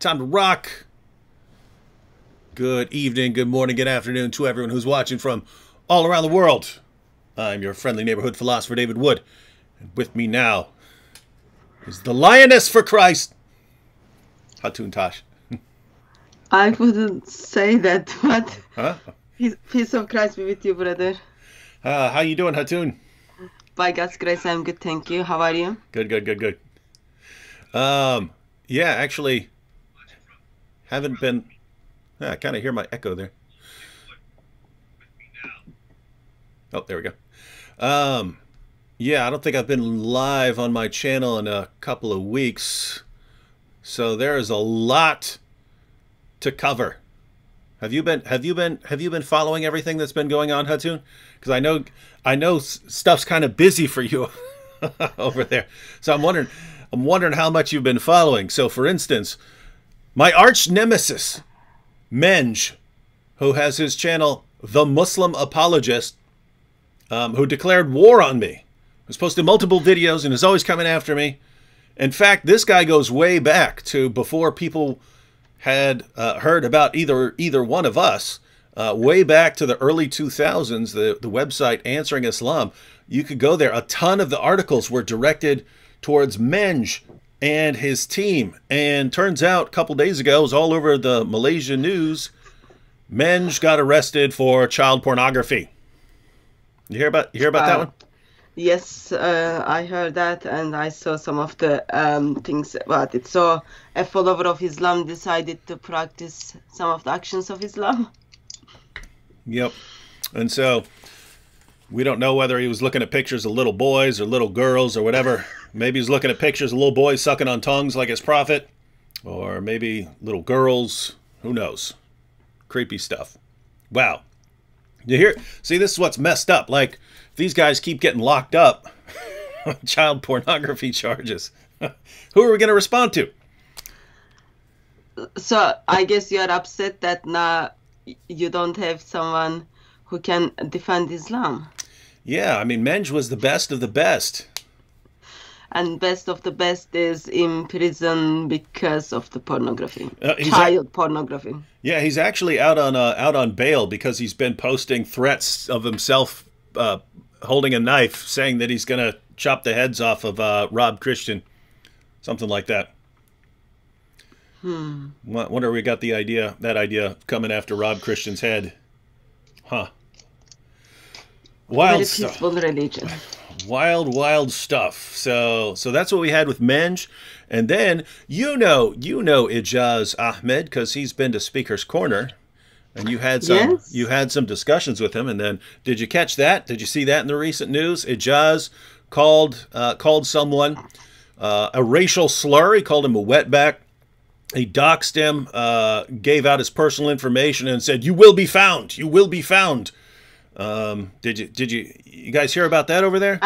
Time to rock. Good evening, good morning, good afternoon to everyone who's watching from all around the world. I'm your friendly neighborhood philosopher, David Wood. And with me now is the lioness for Christ, Hatun Tash. I wouldn't say that, but Huh? peace of Christ be with you, brother. How you doing, Hatun? By God's grace, I'm good, thank you. How are you? Good, good, good, good. Yeah, actually, haven't been... I kind of hear my echo there. Oh, there we go. Yeah, I don't think I've been live on my channel in a couple of weeks, so there is a lot to cover. Have you been following everything that's been going on, Hatun? Because I know stuff's kind of busy for you over there. So I'm wondering how much you've been following. So, for instance, my arch nemesis, Menj, who has his channel, The Muslim Apologist, who declared war on me, has posted multiple videos and is always coming after me. In fact, this guy goes way back to before people had heard about either one of us, way back to the early 2000s, the website Answering Islam. You could go there. A ton of the articles were directed towards Menj and his team. And turns out a couple days ago, it was all over the Malaysia news, Menj got arrested for child pornography. You hear about that one? Yes, I heard that, and I saw some of the things about it. So a follower of Islam decided to practice some of the actions of Islam. Yep. And so we don't know whether he was looking at pictures of little boys or little girls or whatever. Maybe he's looking at pictures of little boys sucking on tongues like his prophet. Or maybe little girls. Who knows? Creepy stuff. Wow. You hear? See, this is what's messed up. Like, these guys keep getting locked up on child pornography charges. Who are we going to respond to? So I guess you are upset that now you don't have someone who can defend Islam. Yeah, I mean, Menj was the best of the best. And best of the best is in prison because of the pornography, child pornography. Yeah, he's actually out on bail because he's been posting threats of himself holding a knife, saying that he's going to chop the heads off of Rob Christian, something like that. Wonder where we got that idea coming after Rob Christian's head, huh? Wild stuff. Peaceful religion. Wild stuff. So that's what we had with Menj. And then you know Ijaz Ahmed, because he's been to Speaker's Corner, and you had some discussions with him. And then did you catch that? Did you see that in the recent news? Ijaz called someone a racial slur. He called him a wetback. He doxed him, gave out his personal information, and said, "You will be found. You will be found." Did you guys hear about that over there?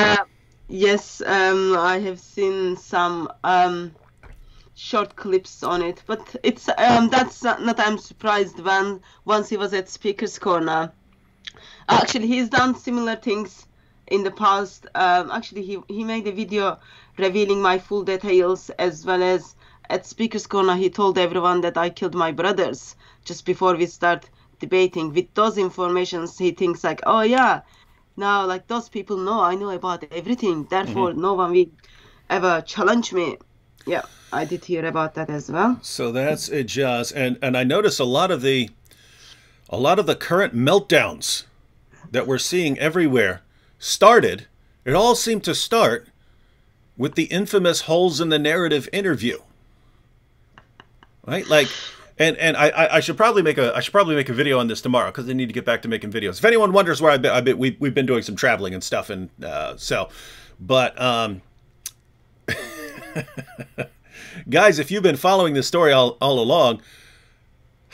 Yes, I have seen some short clips on it, but it's that's not I'm surprised when once he was at Speaker's Corner. Actually, he's done similar things in the past. Actually, he made a video revealing my full details, as well as at Speaker's Corner he told everyone that I killed my brothers just before we start debating. With those informations, he thinks like, oh yeah, now like those people know I know about everything, therefore no one will ever challenge me. Yeah, I did hear about that as well. So that's it, just and I notice a lot of the current meltdowns that we're seeing everywhere it all seemed to start with the infamous holes in the narrative interview, right? Like, and I should probably make a video on this tomorrow, because I need to get back to making videos. If anyone wonders where we've been doing some traveling and stuff, and guys, if you've been following this story all along,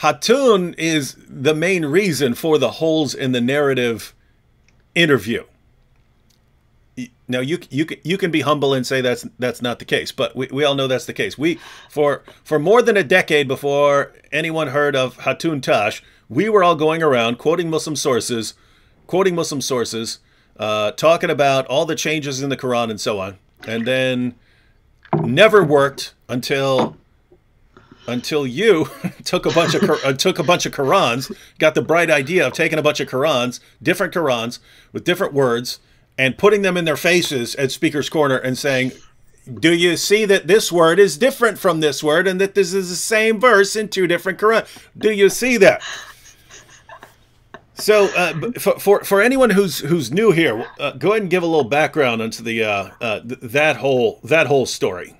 Hatun is the main reason for the holes in the narrative interview. Now you can be humble and say that's not the case, but we all know that's the case. For more than a decade before anyone heard of Hatun Tash, we were all going around quoting Muslim sources, talking about all the changes in the Quran and so on, and then never worked until until you took a bunch of Qurans, got the bright idea of taking a bunch of different Qurans with different words, and putting them in their faces at Speaker's Corner and saying, do you see that this word is different from this word and that this is the same verse in two different Qurans? Do you see that? So for anyone who's new here, go ahead and give a little background into the that whole story.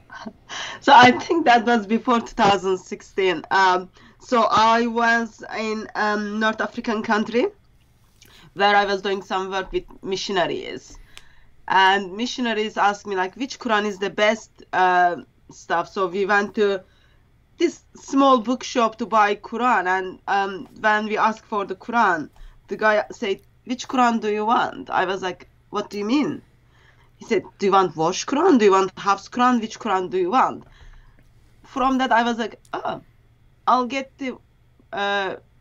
So I think that was before 2016. So I was in North African country where I was doing some work with missionaries. And missionaries asked me, like, which Quran is the best stuff. So we went to this small bookshop to buy Quran. And when we asked for the Quran, the guy said, which Quran do you want? I was like, what do you mean? He said, do you want wash Quran? Do you want Hafs Quran? Which Quran do you want? From that, I was like, oh, I'll get the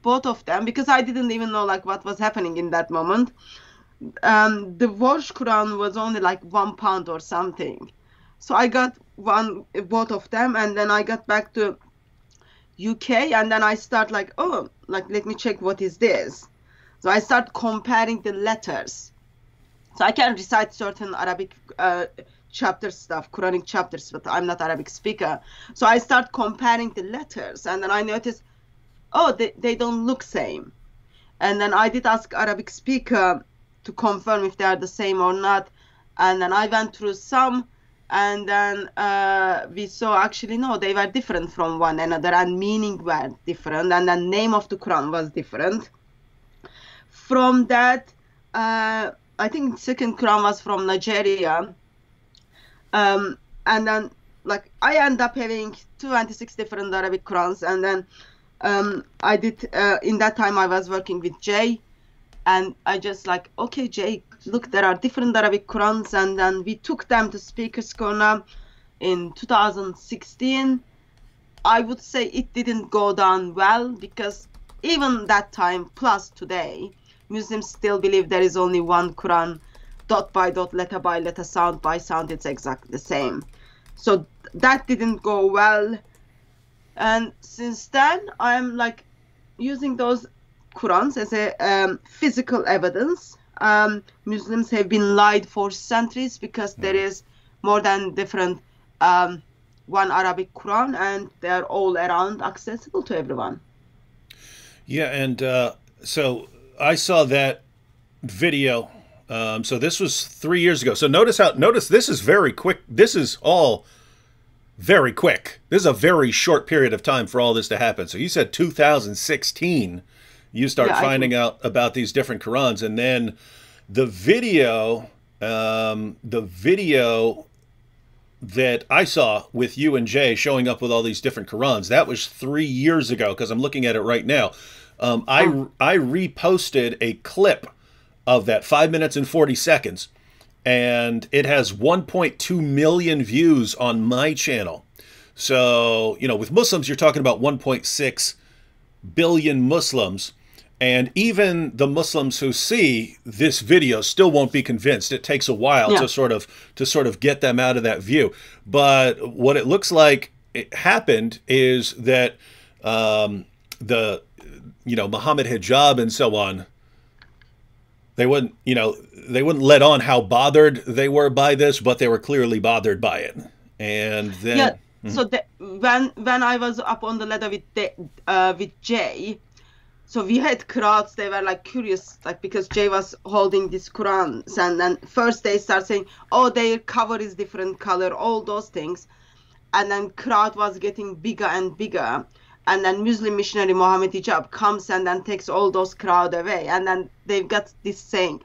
both of them, because I didn't even know like what was happening in that moment. The wash Quran was only like £1 or something. So I got both of them, and then I got back to UK, and then I start like, oh, like, let me check what is this. So I start comparing the letters. So I can recite certain Arabic chapter stuff, Quranic chapters, but I'm not Arabic speaker. So I start comparing the letters, and then I notice, oh, they don't look same. And then I did ask Arabic speaker to confirm if they are the same or not. And then I went through some, and then we saw actually, no, they were different from one another, and meaning were different, and the name of the Quran was different. From that, I think second Quran was from Nigeria. And then like I end up having 26 different Arabic Qurans, and then I did in that time I was working with Jay, and I just like, okay, Jay, look, there are different Arabic Qurans, and then we took them to Speaker's Corner in 2016. I would say it didn't go down well, because even that time plus today, Muslims still believe there is only one Quran, dot by dot, letter by letter, sound by sound, it's exactly the same. So that didn't go well. And since then, I'm like using those Qurans as a physical evidence. Muslims have been lied for centuries, because there is more than different one Arabic Quran, and they're all around, accessible to everyone. Yeah, and so I saw that video. So this was 3 years ago. So notice this is very quick. This is all very quick. This is a very short period of time for all this to happen. So you said 2016, you start finding out about these different Qurans, and then the video that I saw with you and Jay showing up with all these different Qurans, that was 3 years ago, because I'm looking at it right now. I reposted a clip of that, 5 minutes and 40 seconds, and it has 1.2 million views on my channel. So, you know, with Muslims, you're talking about 1.6 billion Muslims, and even the Muslims who see this video still won't be convinced. It takes a while to sort of get them out of that view. But what it looks like it happened is that the Muhammad hijab and so on, they wouldn't let on how bothered they were by this, but they were clearly bothered by it. And then so when I was up on the ladder with Jay, so we had crowds. They were like curious, like, because Jay was holding these Qurans, and then first they start saying, oh, their cover is different color, all those things, and then crowd was getting bigger and bigger. And then Muslim missionary Muhammad Hijab comes and then takes all those crowd away. And then they've got this saying,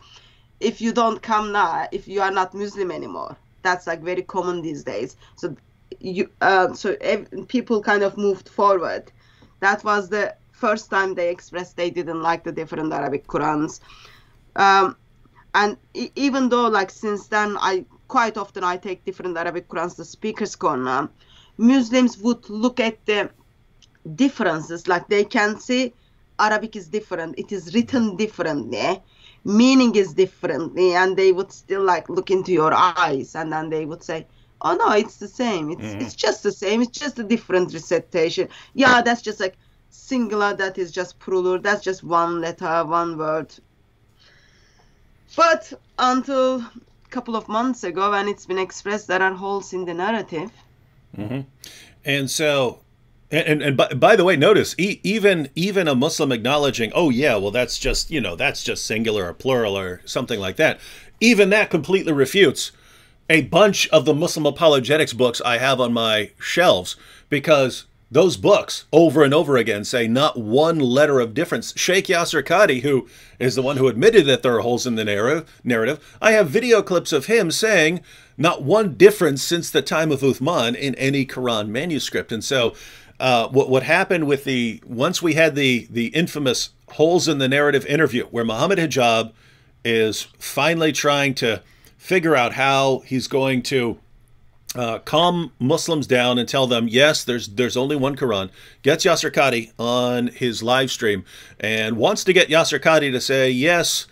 if you don't come now, if you are not Muslim anymore. That's like very common these days. So people kind of moved forward. That was the first time they expressed they didn't like the different Arabic Qurans. And even though like since then, quite often I take different Arabic Qurans to Speaker's Corner, Muslims would look at the differences, like they can see Arabic is different, it is written differently, meaning is differently, and they would still like look into your eyes, and then they would say, oh no, it's the same. It's just the same. It's just a different recitation. Yeah, that's just like singular. That is just plural. That's just one letter, one word. But until a couple of months ago, when it's been expressed, there are holes in the narrative. And so, and by the way, notice even a Muslim acknowledging, oh yeah, well that's just, you know, that's just singular or plural or something like that. Even that completely refutes a bunch of the Muslim apologetics books I have on my shelves, because those books over and over again say not one letter of difference. Sheikh Yasser Qadhi, who is the one who admitted that there are holes in the narrative, I have video clips of him saying not one difference since the time of Uthman in any Quran manuscript. And so what happened with once we had the infamous holes in the narrative interview where Muhammad Hijab is finally trying to figure out how he's going to calm Muslims down and tell them, yes, there's only one Quran, gets Yasser Qadhi on his live stream and wants to get Yasser Qadhi to say, yes,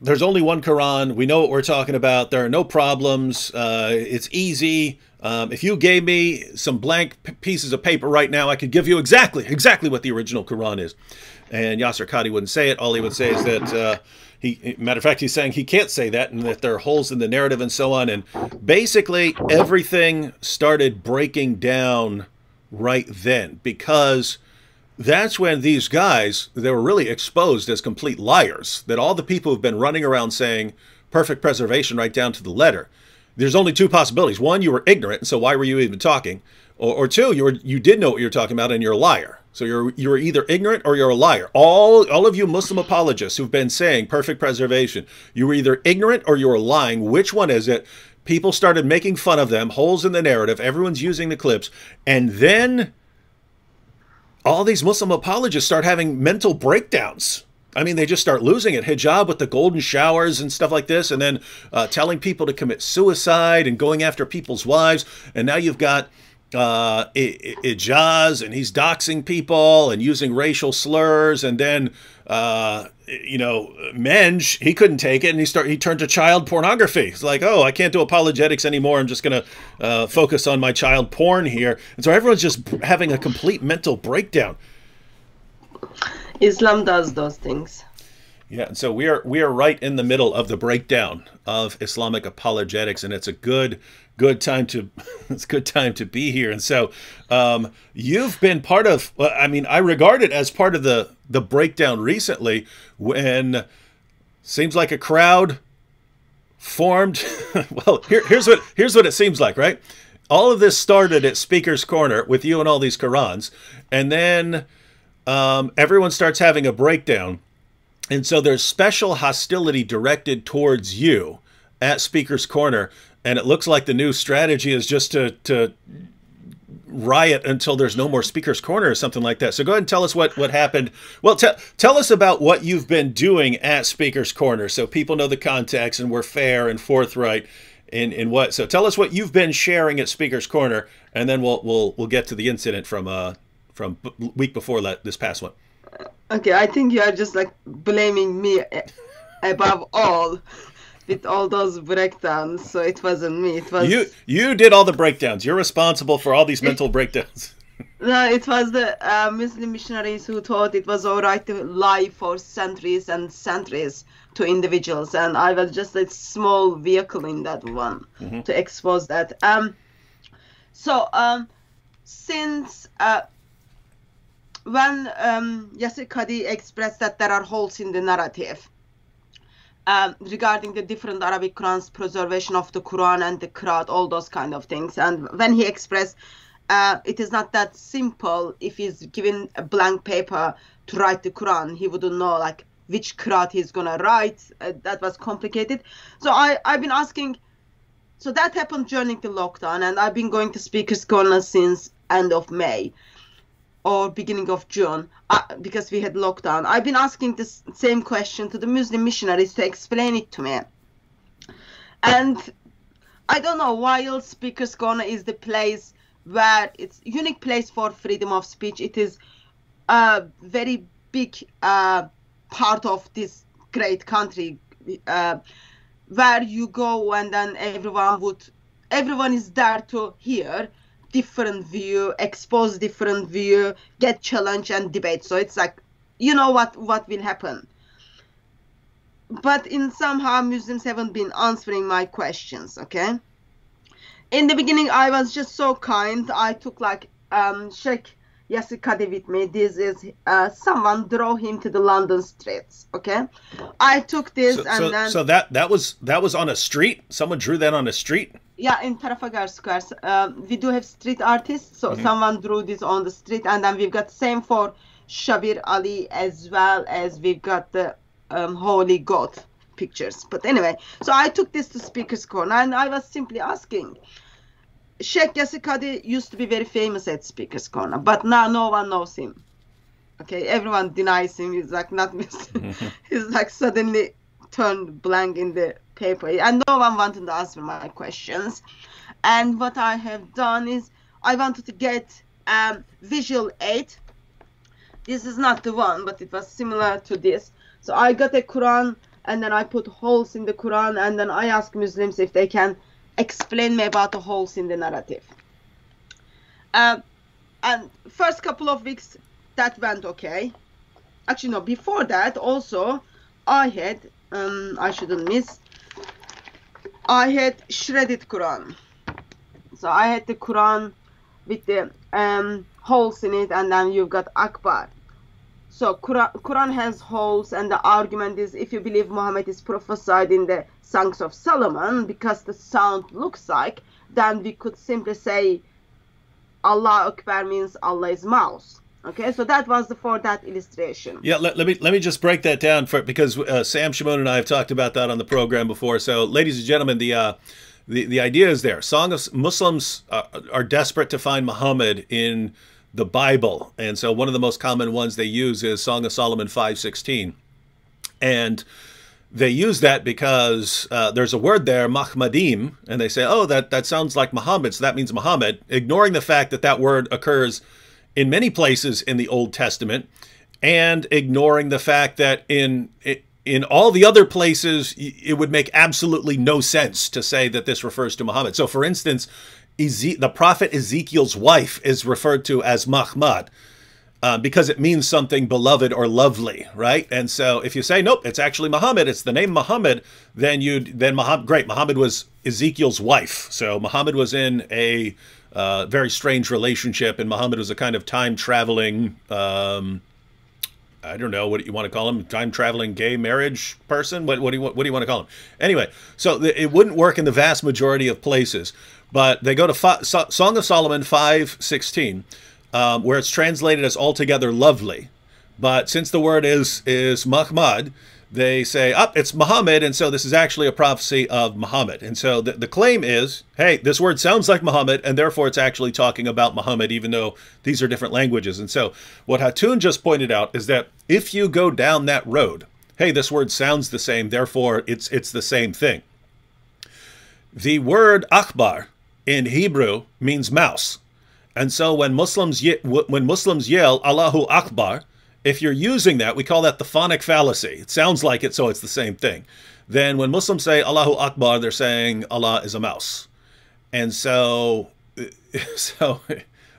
there's only one Quran. We know what we're talking about. There are no problems. It's easy. If you gave me some blank pieces of paper right now, I could give you exactly what the original Quran is. And Yasser Qadhi wouldn't say it. All he would say is that matter of fact, he's saying he can't say that and that there are holes in the narrative and so on. And basically everything started breaking down right then, because that's when these guys, they were really exposed as complete liars, that all the people who've been running around saying perfect preservation right down to the letter. There's only two possibilities. One, you were ignorant, and so why were you even talking? Or two, you did know what you were talking about and you're a liar. So you're either ignorant or you're a liar. All of you Muslim apologists who've been saying perfect preservation, you were either ignorant or you're lying. Which one is it? People started making fun of them, holes in the narrative. Everyone's using the clips. And then all these Muslim apologists start having mental breakdowns. I mean, they just start losing it. Hijab with the golden showers and stuff like this, and then telling people to commit suicide and going after people's wives. And now you've got Ijaz, and he's doxing people and using racial slurs. And then, you know, Menj, he couldn't take it, and he turned to child pornography. It's like, oh, I can't do apologetics anymore. I'm just going to focus on my child porn here. And so everyone's just having a complete mental breakdown. Islam does those things. Yeah, and so we are right in the middle of the breakdown of Islamic apologetics, and it's a good time to it's a good time to be here. And so you've been part of, I mean, I regard it as part of the breakdown recently, when seems like a crowd formed. Well, here's what it seems like, right? All of this started at Speaker's Corner with you and all these Qurans, and then everyone starts having a breakdown. And so there's special hostility directed towards you at Speaker's Corner. And it looks like the new strategy is just to riot until there's no more Speaker's Corner or something like that. So go ahead and tell us what happened. Well, tell us about what you've been doing at Speaker's Corner so people know the context and we're fair and forthright in what. So tell us what you've been sharing at Speaker's Corner, and then we'll get to the incident from week before this past one. Okay, I think you are just like blaming me above all with all those breakdowns. So it wasn't me. It was you did all the breakdowns. You're responsible for all these mental breakdowns. No, it was the Muslim missionaries who thought it was all right to lie for centuries and centuries to individuals, and I was just a small vehicle in that one to expose that. Since when Yasser Qadhi expressed that there are holes in the narrative regarding the different Arabic Qurans, preservation of the Quran and the Qiraat, all those kind of things, and when he expressed it is not that simple. If he's given a blank paper to write the Quran, he wouldn't know like which Qiraat he's gonna write. That was complicated. So I've been asking. So that happened during the lockdown, and I've been going to Speaker's Corner since end of May or beginning of June because we had lockdown. I've been asking this same question to the Muslim missionaries to explain it to me. And I don't know, while Speaker's Corner is the place where it's a unique place for freedom of speech, it is a very big part of this great country where you go and then everyone would everyone is there to hear different view, expose different view, get challenged and debate. So it's like, you know what will happen. But in somehow Muslims haven't been answering my questions, okay? In the beginning, I was just so kind. I took like Sheikh Yasir Qadi with me. This is someone draw him to the London streets, okay? I took this so that was on a street? Someone drew that on a street? Yeah, in Trafalgar Square. We do have street artists, so someone drew this on the street, and then we've got same for Shabir Ali, as well as we've got the Holy God pictures. But anyway, so I took this to Speaker's Corner, and I was simply asking. Sheikh Yasir Qadi used to be very famous at Speaker's Corner, but now no one knows him. Okay, everyone denies him. He's like not he's like suddenly turned blank in the paper, and no one wanted to answer my questions. And what I have done is I wanted to get visual aid. This is not the one, but it was similar to this. So I got a Quran, and then I put holes in the Quran, and then I asked Muslims if they can explain me about the holes in the narrative. And first couple of weeks that went okay. Actually no, before that also I had I shouldn't miss, I had shredded Quran. So I had the Quran with the holes in it, and then you've got Akbar. So Quran has holes, and the argument is if you believe Muhammad is prophesied in the Songs of Solomon, because the sound looks like, then we could simply say Allah Akbar means Allah is mouse. Okay, so that was for that illustration. Yeah, let me just break that down because Sam Shimon and I have talked about that on the program before. So, ladies and gentlemen, the idea is there. Muslims are desperate to find Muhammad in the Bible, and so one of the most common ones they use is Song of Solomon 5:16, and they use that because there's a word there, Mahmadim, and they say, oh, that sounds like Muhammad, so that means Muhammad, ignoring the fact that that word occurs in many places in the Old Testament, and ignoring the fact that in all the other places, it would make absolutely no sense to say that this refers to Muhammad. So, for instance, the prophet Ezekiel's wife is referred to as Mahmad, because it means something beloved or lovely, right? And so if you say, nope, it's actually Muhammad, it's the name Muhammad, then Muhammad was Ezekiel's wife. So Muhammad was in a very strange relationship, and Muhammad was a kind of time-traveling, I don't know what you want to call him, time-traveling gay marriage person? What do you want to call him? Anyway, so it wouldn't work in the vast majority of places, but they go to Song of Solomon 5:16, where it's translated as altogether lovely. But since the word is Mahmad, they say, it's Muhammad, and so this is actually a prophecy of Muhammad. And so the claim is, hey, this word sounds like Muhammad, and therefore it's actually talking about Muhammad, even though these are different languages. And so what Hatun just pointed out is that if you go down that road, hey, this word sounds the same, therefore it's the same thing. The word Akbar in Hebrew means mouse. And so when Muslims yell Allahu Akbar, if you're using that, we call that the phonic fallacy. It sounds like it, so it's the same thing. Then when Muslims say Allahu Akbar, they're saying Allah is a mouse. And so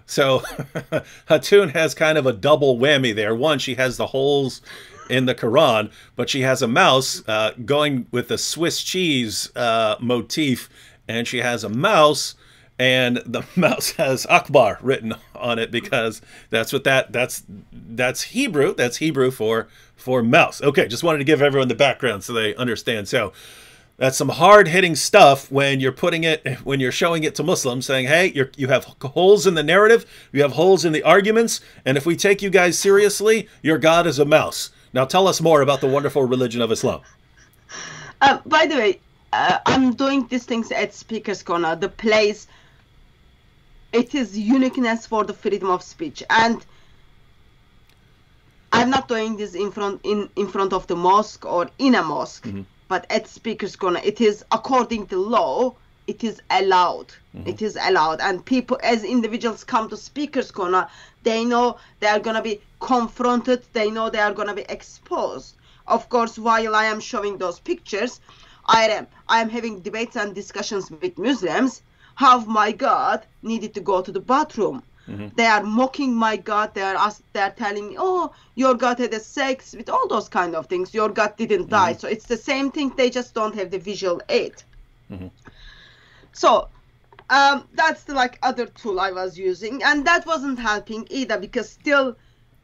Hatun has kind of a double whammy there. One, she has the holes in the Quran, but she has a mouse going with the Swiss cheese motif, and she has a mouse, and the mouse has Akbar written on it because that's Hebrew. That's Hebrew for mouse. Okay, just wanted to give everyone the background so they understand. So that's some hard-hitting stuff when you're showing it to Muslims, saying, hey, you have holes in the narrative, you have holes in the arguments, and if we take you guys seriously, your God is a mouse. Now tell us more about the wonderful religion of Islam. By the way, I'm doing these things at Speaker's Corner, the place. It is uniqueness for the freedom of speech, and I'm not doing this in front of the mosque or in a mosque, but at Speaker's Corner, it is according to law. It is allowed. It is allowed, and people, as individuals, come to Speaker's Corner. They know they are gonna be confronted. They know they are gonna be exposed. Of course, while I am showing those pictures, I am having debates and discussions with Muslims. how my God needed to go to the bathroom. They are mocking my God. They are telling me, oh, your God had a sex with all those kind of things. Your God didn't die. So it's the same thing. They just don't have the visual aid. So that's the like other tool I was using, and that wasn't helping either, because still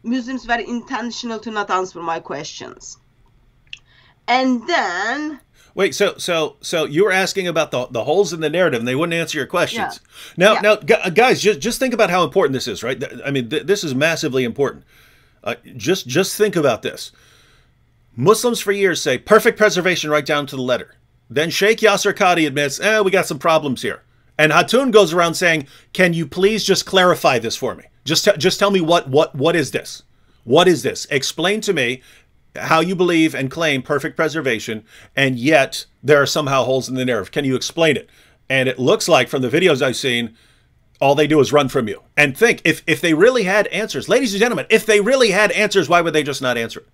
Muslims were intentional to not answer my questions. And then wait, so you were asking about the holes in the narrative, and they wouldn't answer your questions. Yeah. Now, guys, just think about how important this is, right? I mean, this is massively important. Just think about this. Muslims for years say perfect preservation right down to the letter. Then Sheikh Yasser Qadhi admits, we got some problems here. And Hatun goes around saying, can you please just clarify this for me? Just tell me what is this? What is this? Explain to me how you believe and claim perfect preservation, and yet there are somehow holes in the narrative. Can you explain it? And it looks like from the videos I've seen, all they do is run from you. And think, if they really had answers, ladies and gentlemen, if they really had answers, why would they just not answer it?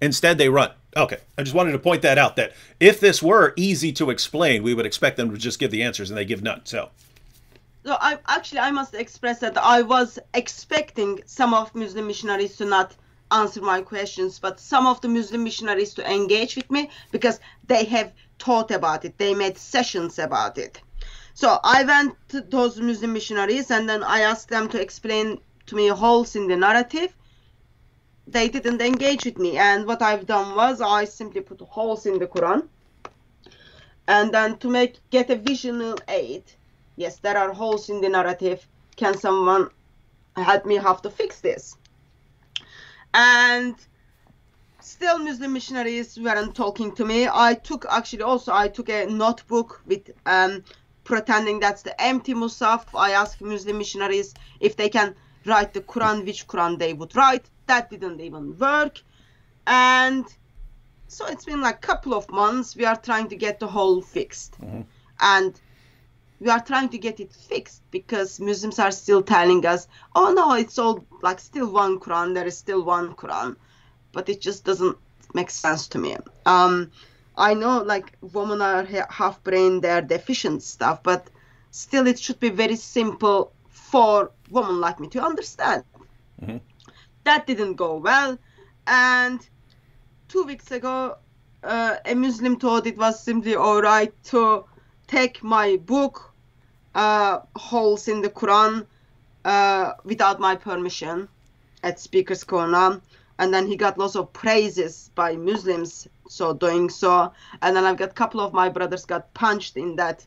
Instead, they run. Okay, I just wanted to point that out, that if this were easy to explain, we would expect them to just give the answers, and they give none. So I must express that I was expecting some of Muslim missionaries to not answer my questions, but some of the Muslim missionaries to engage with me, because they have thought about it. They made sessions about it. So I went to those Muslim missionaries, and then I asked them to explain to me holes in the narrative. They didn't engage with me, and what I've done was I simply put holes in the Quran, and then to get a visual aid. Yes, there are holes in the narrative. Can someone help me how to fix this? And still Muslim missionaries weren't talking to me. I took a notebook with pretending that's the empty Musaf. I asked Muslim missionaries if they can write the Quran, which Quran they would write. That didn't even work. And so it's been like a couple of months. We are trying to get the hole fixed. And we are trying to get it fixed because Muslims are still telling us, oh no, it's all like still one Quran, there is still one Quran. But it just doesn't make sense to me. I know like women are half brain, they're deficient stuff, but still it should be very simple for women like me to understand. That didn't go well. And 2 weeks ago, a Muslim thought it was simply all right to take my book, Holes in the Quran, without my permission at Speaker's Corner. And then he got lots of praises by Muslims so doing so. And then I've got a couple of my brothers got punched in that,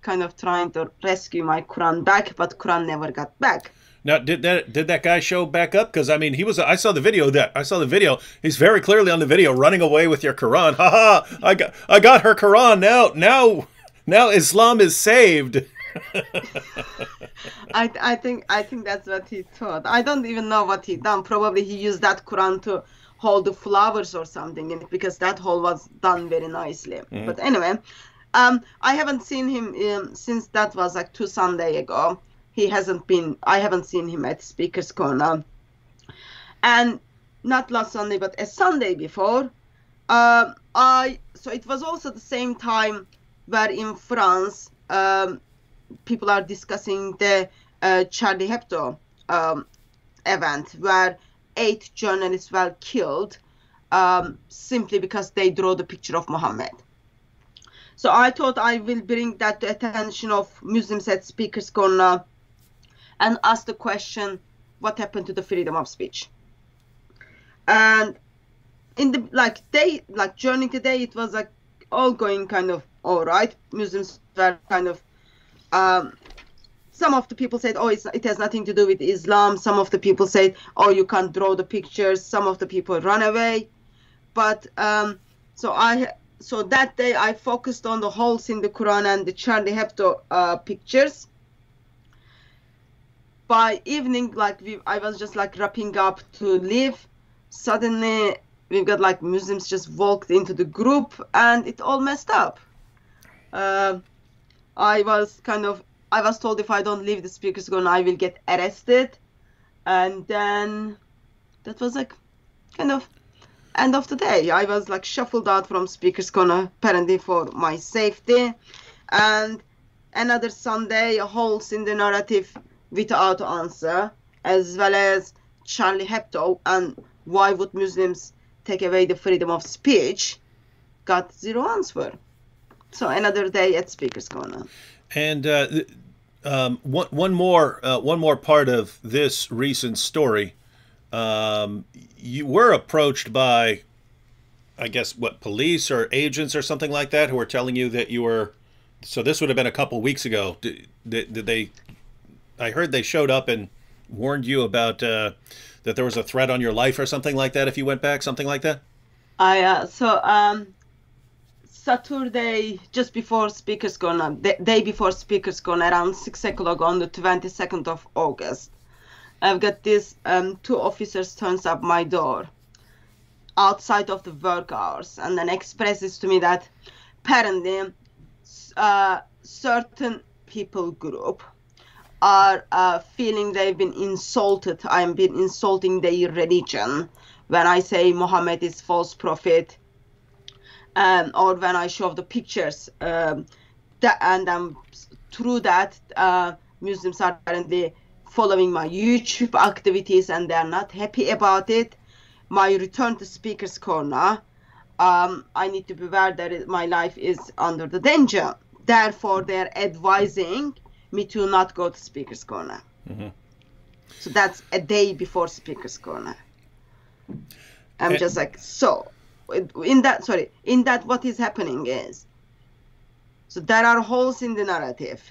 kind of trying to rescue my Quran back, but Quran never got back. Now, did that guy show back up? Because I mean, I saw the video. He's very clearly on the video running away with your Quran. Ha ha! I got her Quran now. Islam is saved. I think that's what he thought. I don't even know what he done. Probably he used that Quran to hold the flowers or something in it, because that hole was done very nicely. But anyway, I haven't seen him since that was like 2 Sundays ago. I haven't seen him at Speaker's Corner. And not last Sunday, but a Sunday before, so it was also the same time where in France, people are discussing the Charlie Hebdo event, where 8 journalists were killed simply because they drew the picture of Muhammad. So I thought I will bring that to attention of Muslims at Speaker's Corner and ask the question, what happened to the freedom of speech? And in the during the day, it was like all going kind of all right. Muslims were kind of some of the people said, oh, it has nothing to do with Islam. Some of the people said, oh, you can't draw the pictures. Some of the people run away. But so that day I focused on the holes in the Quran and the Charlie Hebdo pictures. By evening, I was just like wrapping up to leave. Suddenly, we've got like Muslims just walked into the group, and it all messed up. I was told if I don't leave the Speaker's Corner, I will get arrested. And then that was like kind of end of the day. I was like shuffled out from Speaker's Corner, apparently for my safety. And another Sunday, holes in the narrative without answer, as well as Charlie Hebdo and why would Muslims take away the freedom of speech, got zero answer. So another day at Speaker's Corner. And one more part of this recent story. You were approached by, I guess, what, police or agents or something like that, who were telling you that you were. So this would have been a couple weeks ago. Did they? I heard they showed up and warned you about that there was a threat on your life or something like that if you went back, something like that. Saturday, just before Speaker's Corner, the day before Speaker's Corner, around 6 o'clock on the 22nd of August, I've got this 2 officers turns up my door outside of the work hours and then expresses to me that apparently certain people group are feeling they've been insulted. I've been insulting their religion when I say Muhammad is false prophet, or when I show the pictures. Through that, Muslims are apparently following my YouTube activities and they're not happy about it. My return to Speaker's Corner, I need to be aware that my life is under the danger. Therefore, they're advising me to not go to Speaker's Corner. Mm-hmm. So that's a day before Speaker's Corner. I'm just like, so in that what is happening is, so there are holes in the narrative.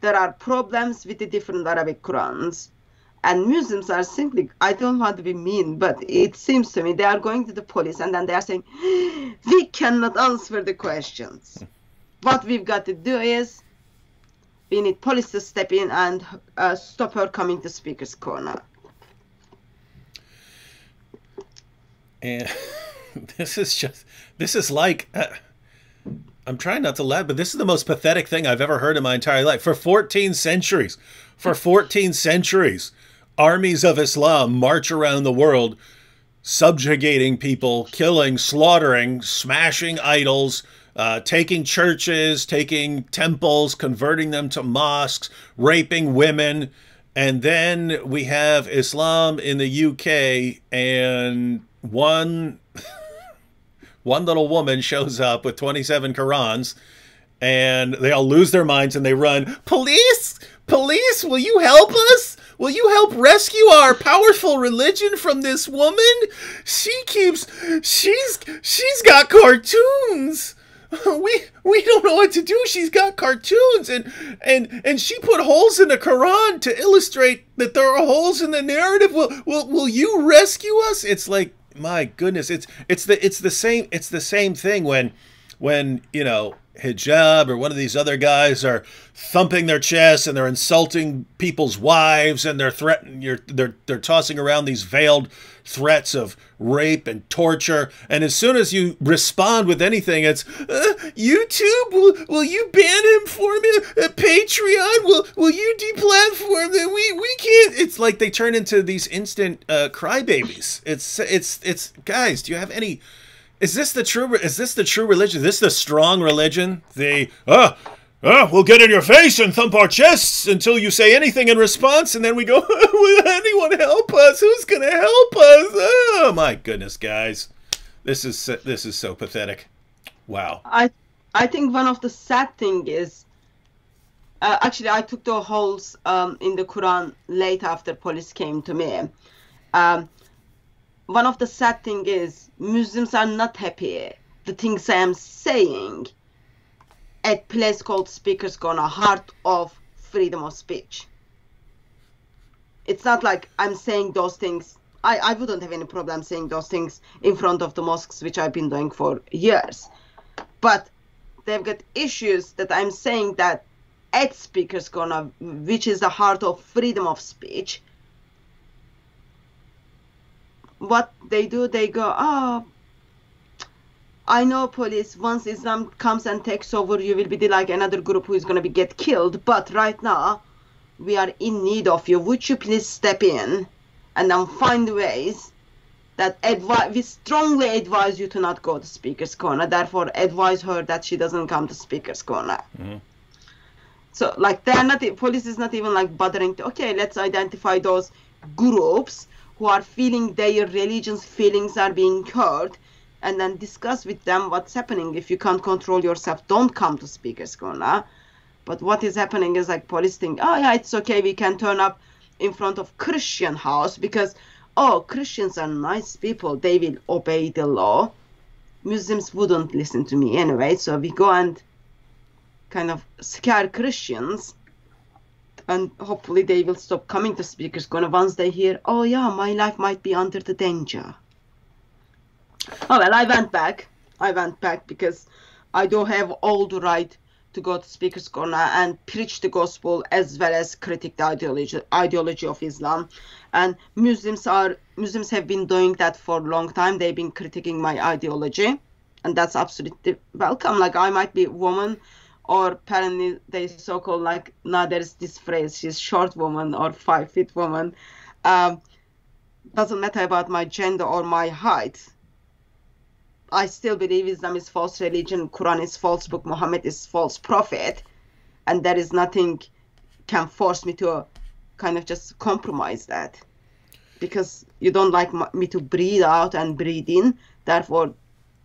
There are problems with the different Arabic Qurans. And Muslims are simply, I don't want to be mean, but it seems to me they are going to the police and then they are saying, we cannot answer the questions. What we've got to do is, we need police to step in and stop her coming to Speaker's Corner. And this is like, I'm trying not to laugh, but this is the most pathetic thing I've ever heard in my entire life. For 14 centuries, armies of Islam march around the world, subjugating people, killing, slaughtering, smashing idols, taking churches, taking temples, converting them to mosques, raping women. And then we have Islam in the UK, and one little woman shows up with 27 Qurans, and they all lose their minds and they run, police, will you help us? Will you help rescue our powerful religion from this woman? She's got cartoons. We don't know what to do. She's got cartoons, and she put holes in the Quran to illustrate that there are holes in the narrative. Will you rescue us? It's like, my goodness, it's the same thing when you know, Hijab or one of these other guys are thumping their chests and they're insulting people's wives and they're tossing around these veiled threats of rape and torture, and as soon as you respond with anything, it's YouTube, will you ban him for me? Patreon, will you deplatform him? We can't. It's like they turn into these instant crybabies. It's guys, do you have any? Is this the true religion? Is this the strong religion? We'll get in your face and thump our chests until you say anything in response, and then we go, will anyone help us? Who's going to help us? Oh, my goodness, guys. This is so pathetic. Wow. I think one of the sad thing is, actually, I took the holes in the Quran late after police came to me. One of the sad thing is, Muslims are not happy. The things I am saying at place called Speaker's Corner, heart of freedom of speech. It's not like I'm saying those things. I wouldn't have any problem saying those things in front of the mosques, which I've been doing for years. But they've got issues that I'm saying that at Speaker's Corner, which is the heart of freedom of speech, what they do, they go, oh, I know, police, once Islam comes and takes over, you will be like another group who is going to get killed. But right now, we are in need of you. Would you please step in and then find ways that we strongly advise you to not go to Speaker's Corner. Therefore, advise her that she doesn't come to Speaker's Corner. Mm-hmm. So like they're not, police is not even like bothering to, okay, let's identify those groups who are feeling their religion's feelings are being hurt, and then discuss with them what's happening. If you can't control yourself, don't come to speaker's corner. But what is happening is like police think, oh yeah, it's okay, we can turn up in front of Christian house because, oh, Christians are nice people, they will obey the law. Muslims wouldn't listen to me anyway, so we go and kind of scare Christians, and hopefully they will stop coming to speakers corner once they hear, oh yeah, my life might be under the danger. Oh well, I went back because I do have all the right to go to speaker's corner and preach the gospel as well as critique the ideology of Islam. And Muslims have been doing that for a long time. They've been critiquing my ideology, and that's absolutely welcome. Like, I might be a woman, or apparently they so-called, like, now there's this phrase, she's short woman or 5 feet woman. Doesn't matter about my gender or my height. I still believe Islam is false religion, Quran is false book, Muhammad is false prophet, and there is nothing can force me to kind of just compromise that, because you don't like me to breathe out and breathe in, therefore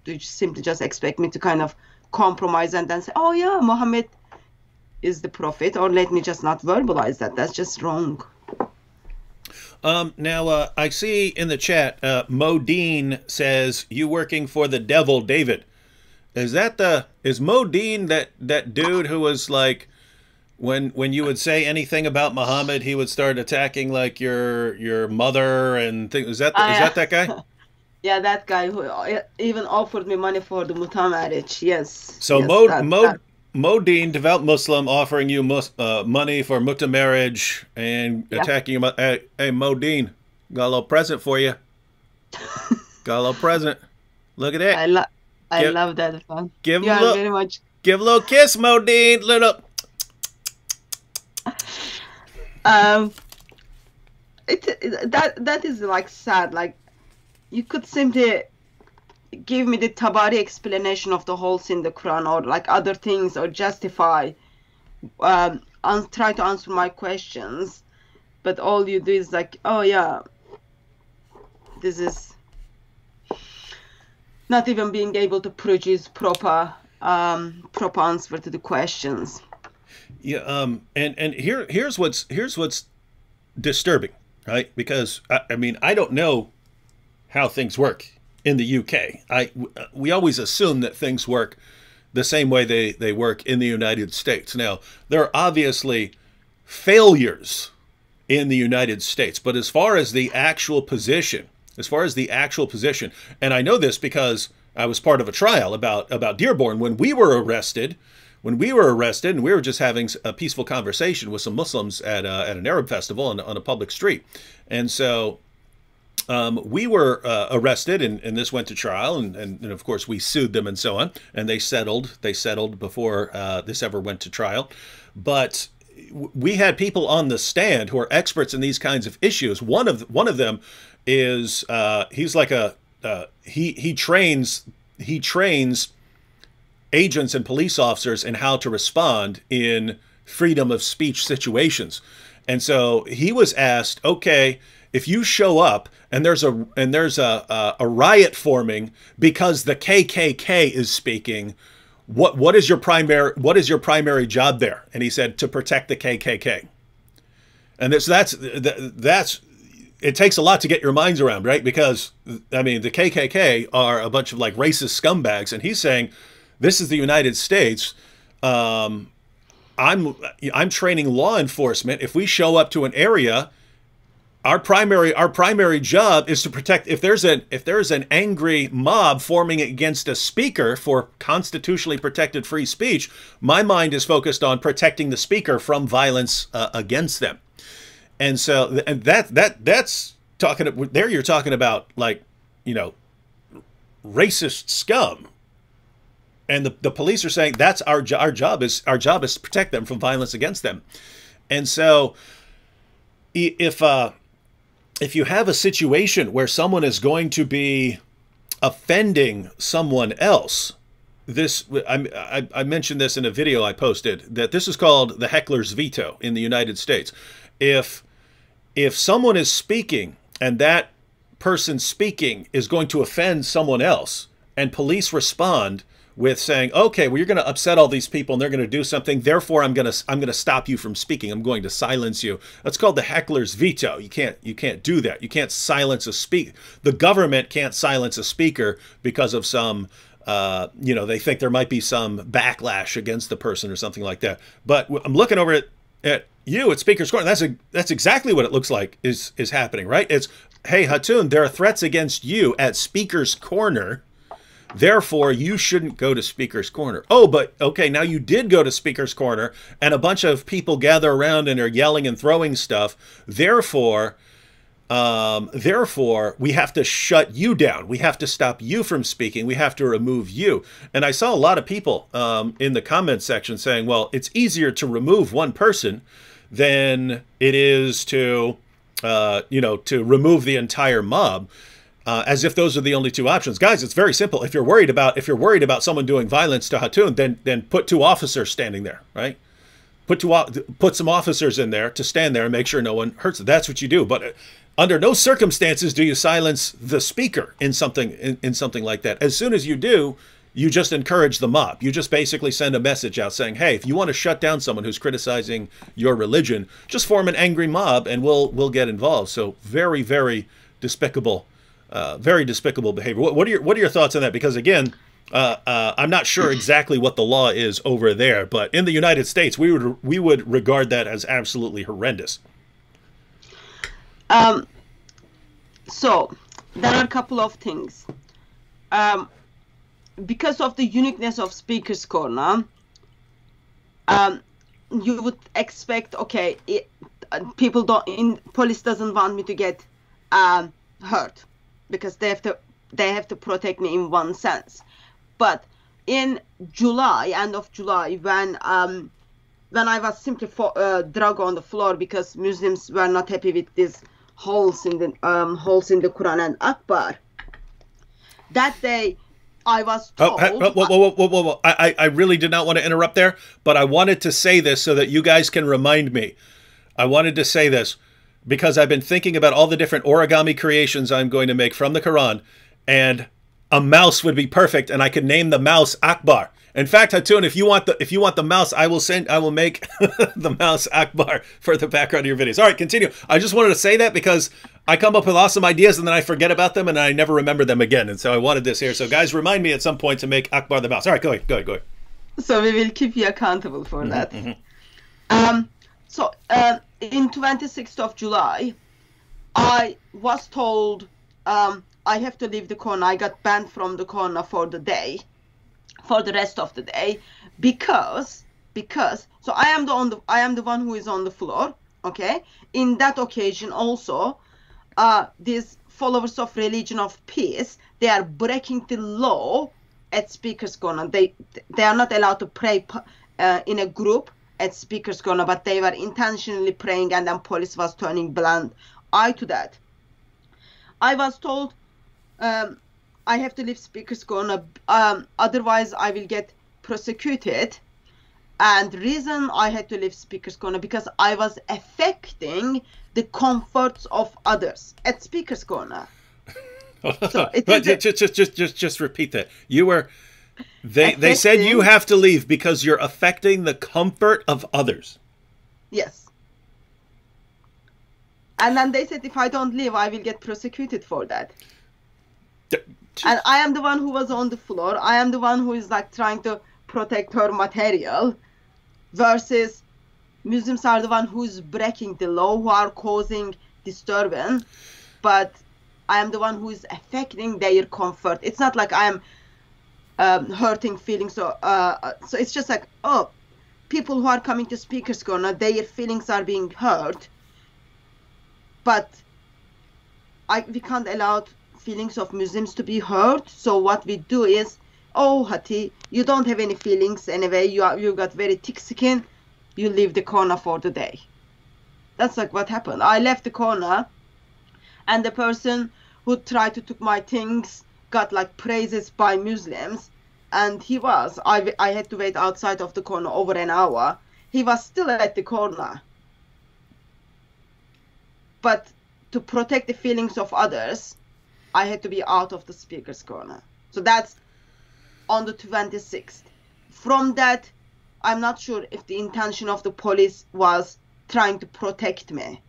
you simply just expect me to kind of compromise and then say, oh yeah, Muhammad is the prophet, or let me just not verbalize that. That's just wrong. Now, I see in the chat, Modine says, you working for the devil, David. Is Modine that dude who was like, when you would say anything about Muhammad, he would start attacking like your mother and things? Is that that guy? Yeah, that guy who even offered me money for the Muta marriage. Yes. So yes, Modine, devout Muslim, offering you money for Muta marriage and attacking you. Hey, Modine, got a little present for you. Got a little present. Look at that. I love that one. Give him a little kiss, Modine. Little. That is like sad. Like, you could simply give me the Tabari explanation of the holes in the Quran, or like other things, or justify, try to answer my questions, but all you do is like, oh yeah, this is not even being able to produce proper answer to the questions. Yeah, and here's what's disturbing, right? Because I mean, I don't know how things work in the UK. We always assume that things work the same way they work in the United States. Now, there are obviously failures in the United States, but as far as the actual position, and I know this because I was part of a trial about Dearborn when we were arrested, and we were just having a peaceful conversation with some Muslims at an Arab festival on a public street, and so we were arrested, and this went to trial, and of course we sued them and so on, and they settled before this ever went to trial. But we had people on the stand who are experts in these kinds of issues. One of them is he's like he trains agents and police officers in how to respond in freedom of speech situations. And so he was asked, okay, if you show up and there's a riot forming because the KKK is speaking, what is your primary job there? And he said, to protect the KKK. And that's it takes a lot to get your minds around, right? Because I mean, the KKK are a bunch of like racist scumbags, and he's saying, this is the United States. I'm training law enforcement. If we show up to an area, our primary job is to protect. If there's an angry mob forming against a speaker for constitutionally protected free speech, my mind is focused on protecting the speaker from violence against them. And so, and that's talking there. You're talking about, like, you know, racist scum. And the police are saying that's our job is to protect them from violence against them. And so if you have a situation where someone is going to be offending someone else, I mentioned this in a video I posted, that this is called the heckler's veto in the United States. If someone is speaking and that person speaking is going to offend someone else, and police respond with saying, okay, well, you're going to upset all these people and they're going to do something, therefore I'm going to stop you from speaking, I'm going to silence you. That's called the heckler's veto. You can't do that. You can't silence a speaker. The government can't silence a speaker because of some they think there might be some backlash against the person or something like that. But I'm looking over at you at Speaker's Corner. That's exactly what it looks like is happening, right? It's, hey, Hatun, there are threats against you at Speaker's Corner. Therefore, you shouldn't go to Speaker's Corner. Oh, but okay, now you did go to Speaker's Corner and a bunch of people gather around and are yelling and throwing stuff. Therefore, we have to shut you down. We have to stop you from speaking. We have to remove you. And I saw a lot of people in the comments section saying, well, it's easier to remove one person than it is to, to remove the entire mob. As if those are the only two options. Guys, it's very simple. If you're worried about someone doing violence to Hatun, then put two officers standing there, right? Put some officers in there to stand there and make sure no one hurts them. That's what you do. But under no circumstances do you silence the speaker in something like that. As soon as you do, you just encourage the mob. You just basically send a message out saying, hey, if you want to shut down someone who's criticizing your religion, just form an angry mob and we'll get involved. So very, very despicable. Very despicable behavior. What are your thoughts on that? Because again, I'm not sure exactly what the law is over there, but in the United States, we would regard that as absolutely horrendous. So there are a couple of things. Because of the uniqueness of Speaker's Corner, you would expect, okay, police doesn't want me to get hurt, because they have to protect me in one sense. But in July, end of July, when I was simply drug on the floor because Muslims were not happy with these holes in the Quran and Akbar, that day I was told. Whoa. I really did not want to interrupt there, but I wanted to say this so that you guys can remind me. I wanted to say this because I've been thinking about all the different origami creations I'm going to make from the Quran, and a mouse would be perfect, and I could name the mouse Akbar. In fact, Hatun, if you want the mouse, I will make the mouse Akbar for the background of your videos. All right, continue. I just wanted to say that because I come up with awesome ideas and then I forget about them and I never remember them again. And so I wanted this here. So guys, remind me at some point to make Akbar the mouse. All right, go ahead. So we will keep you accountable for that. So in 26th of July, I was told I have to leave the corner. I got banned from the corner for the day. For the rest of the day, because so I am the one who is on the floor. Okay, in that occasion also, these followers of religion of peace, they are breaking the law at Speaker's Corner. They are not allowed to pray in a group at Speaker's Corner, but they were intentionally praying, and then police was turning blind eye to that. I was told I have to leave Speaker's Corner, otherwise I will get prosecuted. And the reason I had to leave Speaker's Corner, because I was affecting the comforts of others at Speaker's Corner. So just repeat that. You were, they said you have to leave because you're affecting the comfort of others. Yes. And then they said if I don't leave, I will get prosecuted for that. And I am the one who was on the floor. I am the one who is like trying to protect her material, versus Muslims are the one who is breaking the law, who are causing disturbance. But I am the one who is affecting their comfort. It's not like I am hurting feelings. So it's just like, oh, people who are coming to Speaker's Corner, their feelings are being hurt. But we can't allow feelings of Muslims to be hurt. So what we do is, oh Hati, you don't have any feelings anyway, you got very thick skin, you leave the corner for the day. That's like what happened. I left the corner, and the person who tried to take my things got like praises by Muslims, and he was. I had to wait outside of the corner over an hour. He was still at the corner. But to protect the feelings of others, I had to be out of the speaker's corner. So that's on the 26th. From that, I'm not sure if the intention of the police was trying to protect me.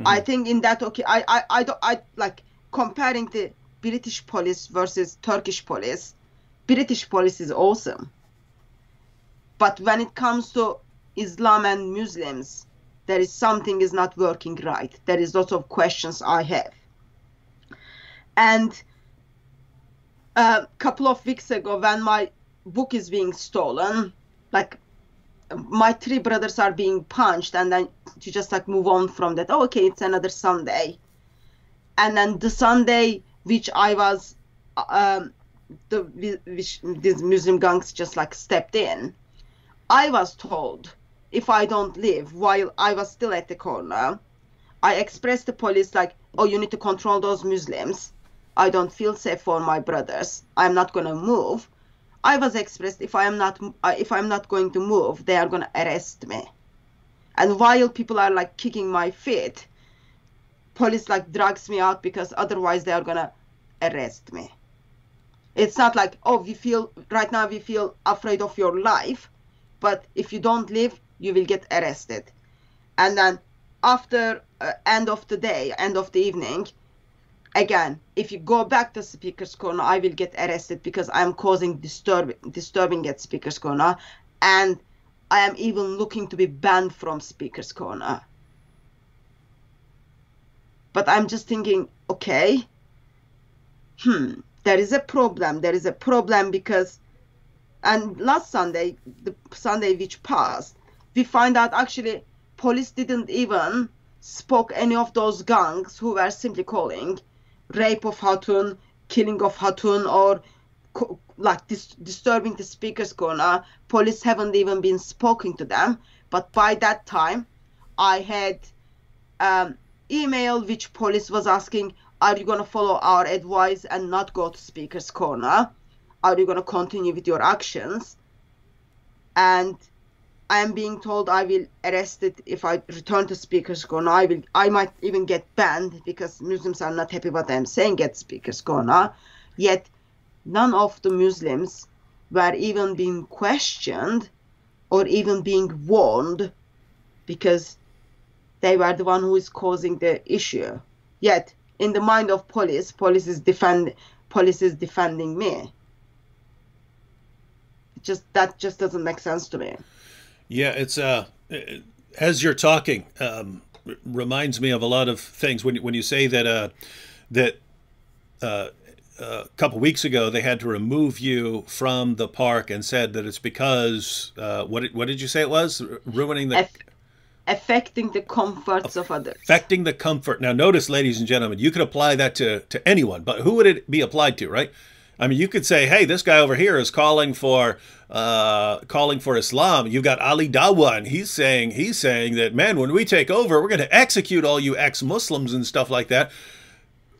I think in that, okay, I like comparing the British police versus Turkish police. British police is awesome. But when it comes to Islam and Muslims, there is something is not working right. There is lots of questions I have. And a couple of weeks ago, when my book is being stolen, like my 3 brothers are being punched, and then you just like move on from that. Oh, okay, it's another Sunday. And then the Sunday which I was, which these Muslim gangs just like stepped in, I was told if I don't leave while I was still at the corner, I expressed to police like, oh, you need to control those Muslims. I don't feel safe for my brothers. I'm not gonna move. I was expressed if I'm not going to move, they are gonna arrest me. And while people are like kicking my feet, police like drags me out because otherwise they are gonna arrest me. It's not like, oh, right now we feel afraid of your life, but if you don't leave, you will get arrested. And then after end of the day, end of the evening, again, if you go back to speaker's corner, I will get arrested because I'm causing disturbing at speaker's corner, and I am even looking to be banned from speaker's corner. But I'm just thinking, okay, there is a problem. There is a problem because, and last Sunday, the Sunday which passed, we find out actually police didn't even spoke any of those gangs who were simply calling rape of Hatun, killing of Hatun, or like disturbing the speaker's corner. Police haven't even been spoken to them. But by that time, I had email which police was asking, are you going to follow our advice and not go to speaker's corner? Are you going to continue with your actions? And I am being told I will arrested if I return to speaker's corner. I might even get banned because Muslims are not happy what I'm saying at speaker's corner. Yet none of the Muslims were even being questioned or even being warned because they were the one who is causing the issue. Yet in the mind of police is defending me. That just doesn't make sense to me. Yeah, it's as you're talking, reminds me of a lot of things. When you say that a couple weeks ago they had to remove you from the park and said that it's because what did you say it was? Ruining the affecting the comforts of others. Affecting the comfort. Now notice, ladies and gentlemen, you could apply that to anyone, but who would it be applied to, right? I mean, you could say, hey, this guy over here is calling for Islam. You've got Ali Dawa, and he's saying that, man, when we take over, we're going to execute all you ex-Muslims and stuff like that.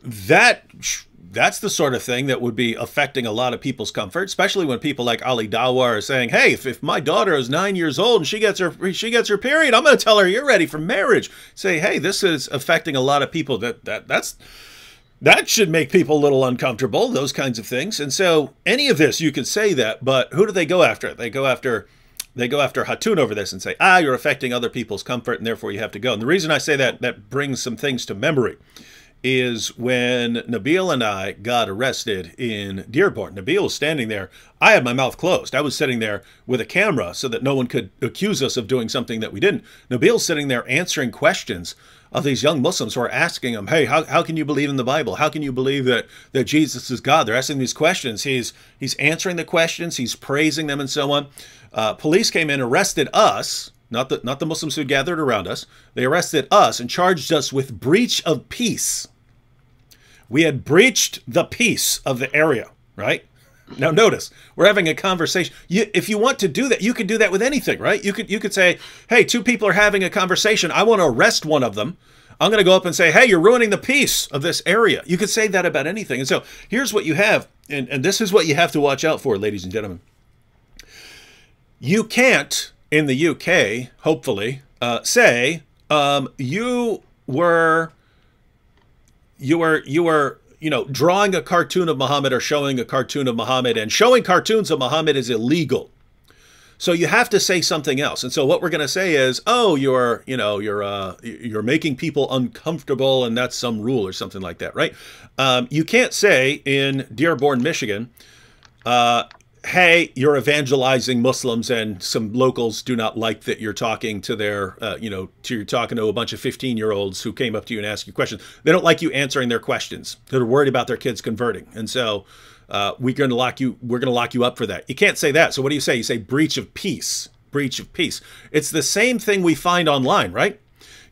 That's the sort of thing that would be affecting a lot of people's comfort, especially when people like Ali Dawa are saying, hey, if my daughter is 9 years old and she gets her period, I'm going to tell her you're ready for marriage. Say, hey, this is affecting a lot of people. That should make people a little uncomfortable, those kinds of things. And so any of this, you could say that, but who do they go after? They go after Hatun over this and say, you're affecting other people's comfort and therefore you have to go. And the reason I say that brings some things to memory is when Nabil and I got arrested in Dearborn. Nabil was standing there. I had my mouth closed. I was sitting there with a camera so that no one could accuse us of doing something that we didn't. Nabil's sitting there answering questions of these young Muslims who are asking him, hey, how can you believe in the Bible? How can you believe that Jesus is God? They're asking these questions. He's answering the questions. He's praising them and so on. Police came in, arrested us, not the Muslims who gathered around us. They arrested us and charged us with breach of peace. We had breached the peace of the area, right? Now notice, we're having a conversation. If you want to do that, you could do that with anything, right? You could say, hey, 2 people are having a conversation. I want to arrest one of them. I'm going to go up and say, hey, you're ruining the peace of this area. You could say that about anything. And so here's what you have. and this is what you have to watch out for, ladies and gentlemen. You can't, in the UK, hopefully, say you were drawing a cartoon of Muhammad or showing a cartoon of Muhammad, and showing cartoons of Muhammad is illegal. So you have to say something else. And so what we're going to say is, oh, you're making people uncomfortable, and that's some rule or something like that, right? You can't say in Dearborn, Michigan, hey, you're evangelizing Muslims, and some locals do not like that you're talking to their, you're talking to a bunch of 15-year-olds who came up to you and asked you questions. They don't like you answering their questions. They're worried about their kids converting. And so we're going to lock you up for that. You can't say that. So what do you say? You say breach of peace. Breach of peace. It's the same thing we find online, right?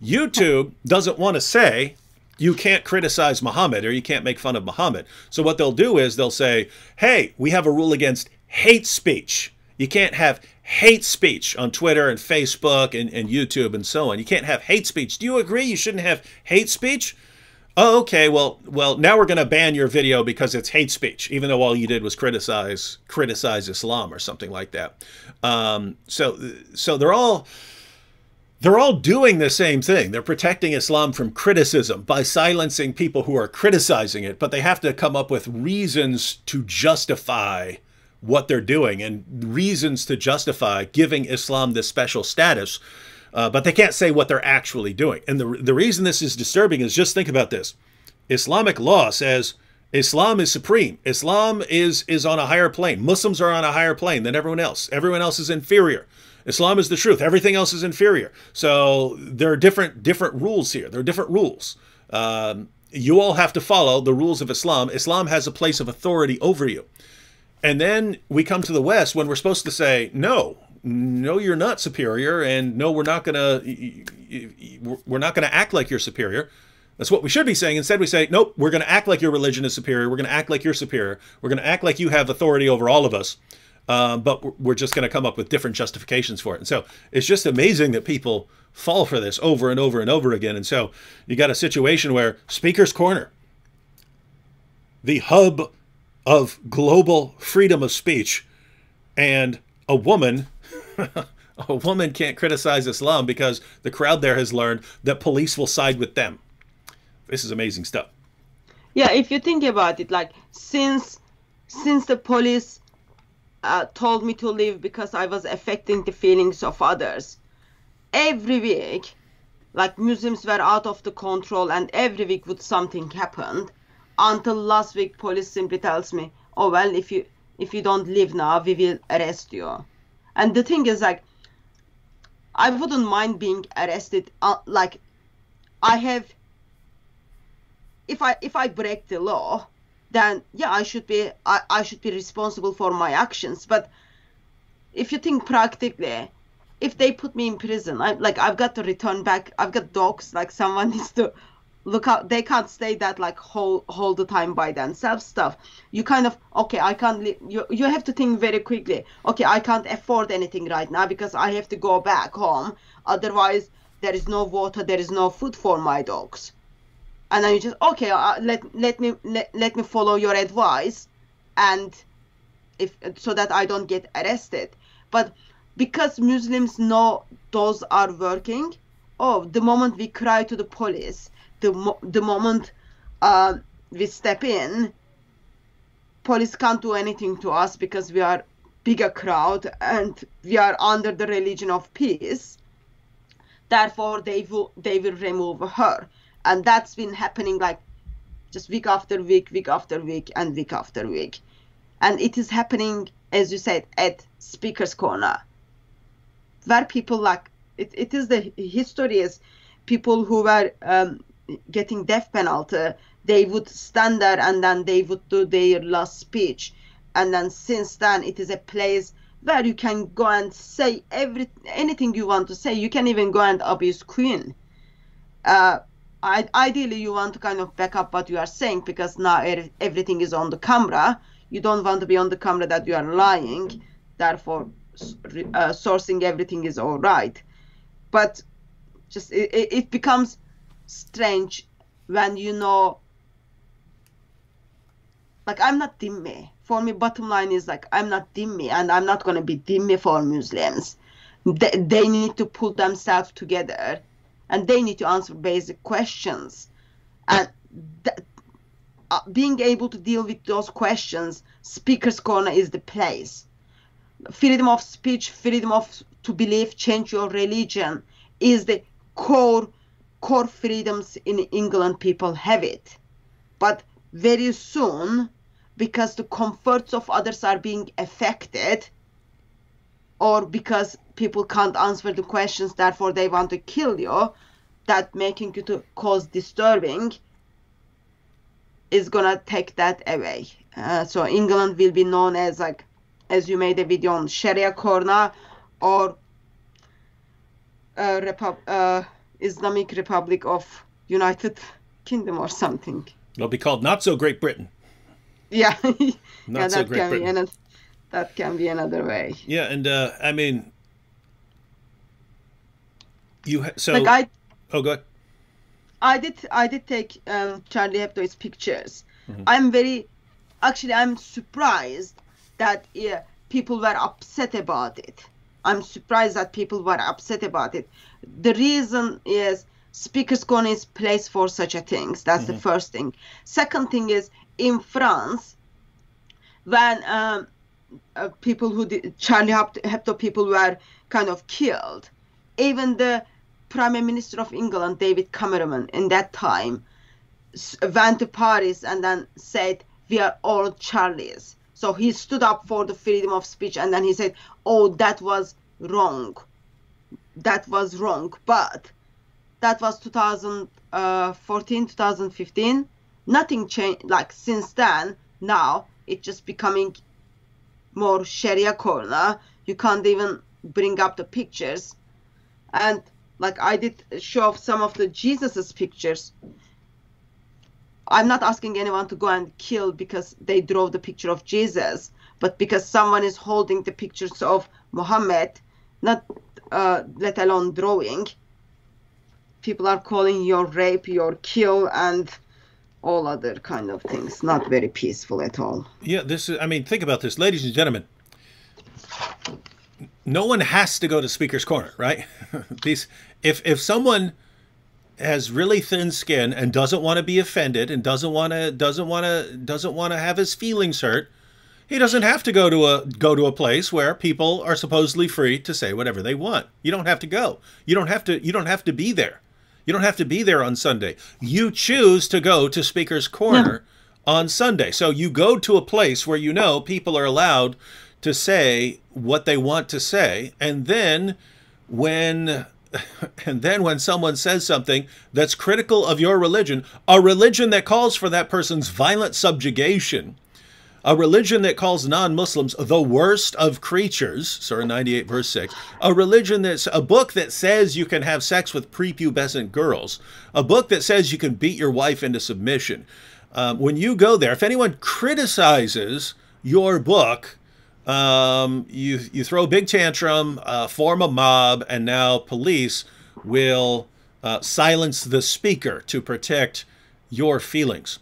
YouTube doesn't want to say you can't criticize Muhammad or you can't make fun of Muhammad. So what they'll do is they'll say, hey, we have a rule against hate speech. You can't have hate speech on Twitter and Facebook and YouTube and so on. You can't have hate speech. Do you agree you shouldn't have hate speech? Oh, okay, well, now we're going to ban your video because it's hate speech, even though all you did was criticize Islam or something like that. So they're all doing the same thing. They're protecting Islam from criticism by silencing people who are criticizing it, but they have to come up with reasons to justify what they're doing and reasons to justify giving Islam this special status. But they can't say what they're actually doing. And the reason this is disturbing is, just think about this. Islamic law says Islam is supreme. Islam is on a higher plane. Muslims are on a higher plane than everyone else. Everyone else is inferior. Islam is the truth. Everything else is inferior. So there are different rules here. There are different rules. You all have to follow the rules of Islam. Islam has a place of authority over you. And then we come to the West when we're supposed to say, no, you're not superior, and no, we're not gonna act like you're superior. That's what we should be saying. Instead, we say, nope, we're gonna act like your religion is superior. We're gonna act like you're superior. We're gonna act like you have authority over all of us. But we're just gonna come up with different justifications for it. And so it's just amazing that people fall for this over and over and over again. And so you got a situation where Speaker's Corner, the hub of global freedom of speech, and a woman can't criticize Islam because the crowd there has learned that police will side with them. This is amazing stuff. Yeah, if you think about it, like since the police told me to leave because I was affecting the feelings of others, every week, like Muslims were out of the control, and every week would something happen, until last week police simply tells me, oh well, if you don't leave now, we will arrest you. And the thing is, like, I wouldn't mind being arrested. Like, if I break the law, then yeah, I should be responsible for my actions. But if you think practically, if they put me in prison, I've got to return back. I've got dogs. Like, someone needs to look out. They can't stay that like whole the time by themselves. Stuff. You kind of, okay, I can't live. You have to think very quickly. Okay, I can't afford anything right now because I have to go back home. Otherwise, there is no water, there is no food for my dogs. And then you just, okay, let me follow your advice, and so that I don't get arrested. But because Muslims know those are working, the moment we cry to the police, the moment we step in, police can't do anything to us because we are bigger crowd and we are under the religion of peace. Therefore, they will remove her. And that's been happening like just week after week, week after week, and week after week. And it is happening, as you said, at Speaker's Corner, where people like, it is the history is people who were getting death penalty, they would stand there and then they would do their last speech. And then since then, it is a place where you can go and say anything you want to say. You can even go and abuse Queen. Ideally, you want to kind of back up what you are saying, because now everything is on the camera. You don't want to be on the camera that you are lying. Therefore, sourcing everything is all right. But just it becomes strange when you know like, I'm not dhimmi. For me, bottom line is like, I'm not dhimmi, and I'm not going to be dhimmi for Muslims. They need to pull themselves together, and they need to answer basic questions. And being able to deal with those questions, Speaker's Corner is the place. Freedom of speech, freedom to believe, change your religion is the core freedoms in England. People have it. But very soon, because the comforts of others are being affected, or because people can't answer the questions, therefore they want to kill you, that making you to cause disturbing is gonna take that away. So England will be known as, like, as you made a video on, Sharia Corner, or Islamic Republic of United Kingdom or something. It'll be called Not So Great Britain. Yeah, Not So Great Britain. That can be another way. Yeah, and I mean, so. Like oh, go ahead. I did take Charlie Hebdo's pictures. Mm-hmm. I'm surprised that people were upset about it. I'm surprised that people were upset about it. The reason is Speaker's Corner is place for such a things. That's the first thing. Second thing is, in France, when people who did Charlie Hebdo people were kind of killed, even the Prime Minister of England, David Cameron, in that time, went to Paris and then said, "We are all Charlies." So he stood up for the freedom of speech, and then he said, "Oh, that was wrong. That was wrong." But that was 2014, 2015. Nothing changed. Like, since then, now it's just becoming more Sharia Corner. You can't even bring up the pictures. And like, I did show off some of the Jesus's pictures. I'm not asking anyone to go and kill because they draw the picture of Jesus, but because someone is holding the pictures of Muhammad, not let alone drawing. People are calling your rape, your kill, and all other kind of things. Not very peaceful at all. Yeah, this is, I mean, think about this, ladies and gentlemen. No one has to go to Speaker's Corner, right? If someone has really thin skin and doesn't want to be offended and doesn't want to have his feelings hurt, he doesn't have to go to a place where people are supposedly free to say whatever they want. You don't have to go. You don't have to be there. You don't have to be there on Sunday. You choose to go to Speaker's Corner on Sunday. So you go to a place where you know people are allowed to say what they want to say, and then when someone says something that's critical of your religion, a religion that calls for that person's violent subjugation, a religion that calls non-Muslims the worst of creatures, Surah 98 verse 6, a book that says you can have sex with prepubescent girls, a book that says you can beat your wife into submission. When you go there, if anyone criticizes your book, you throw a big tantrum, form a mob, and now police will silence the speaker to protect your feelings.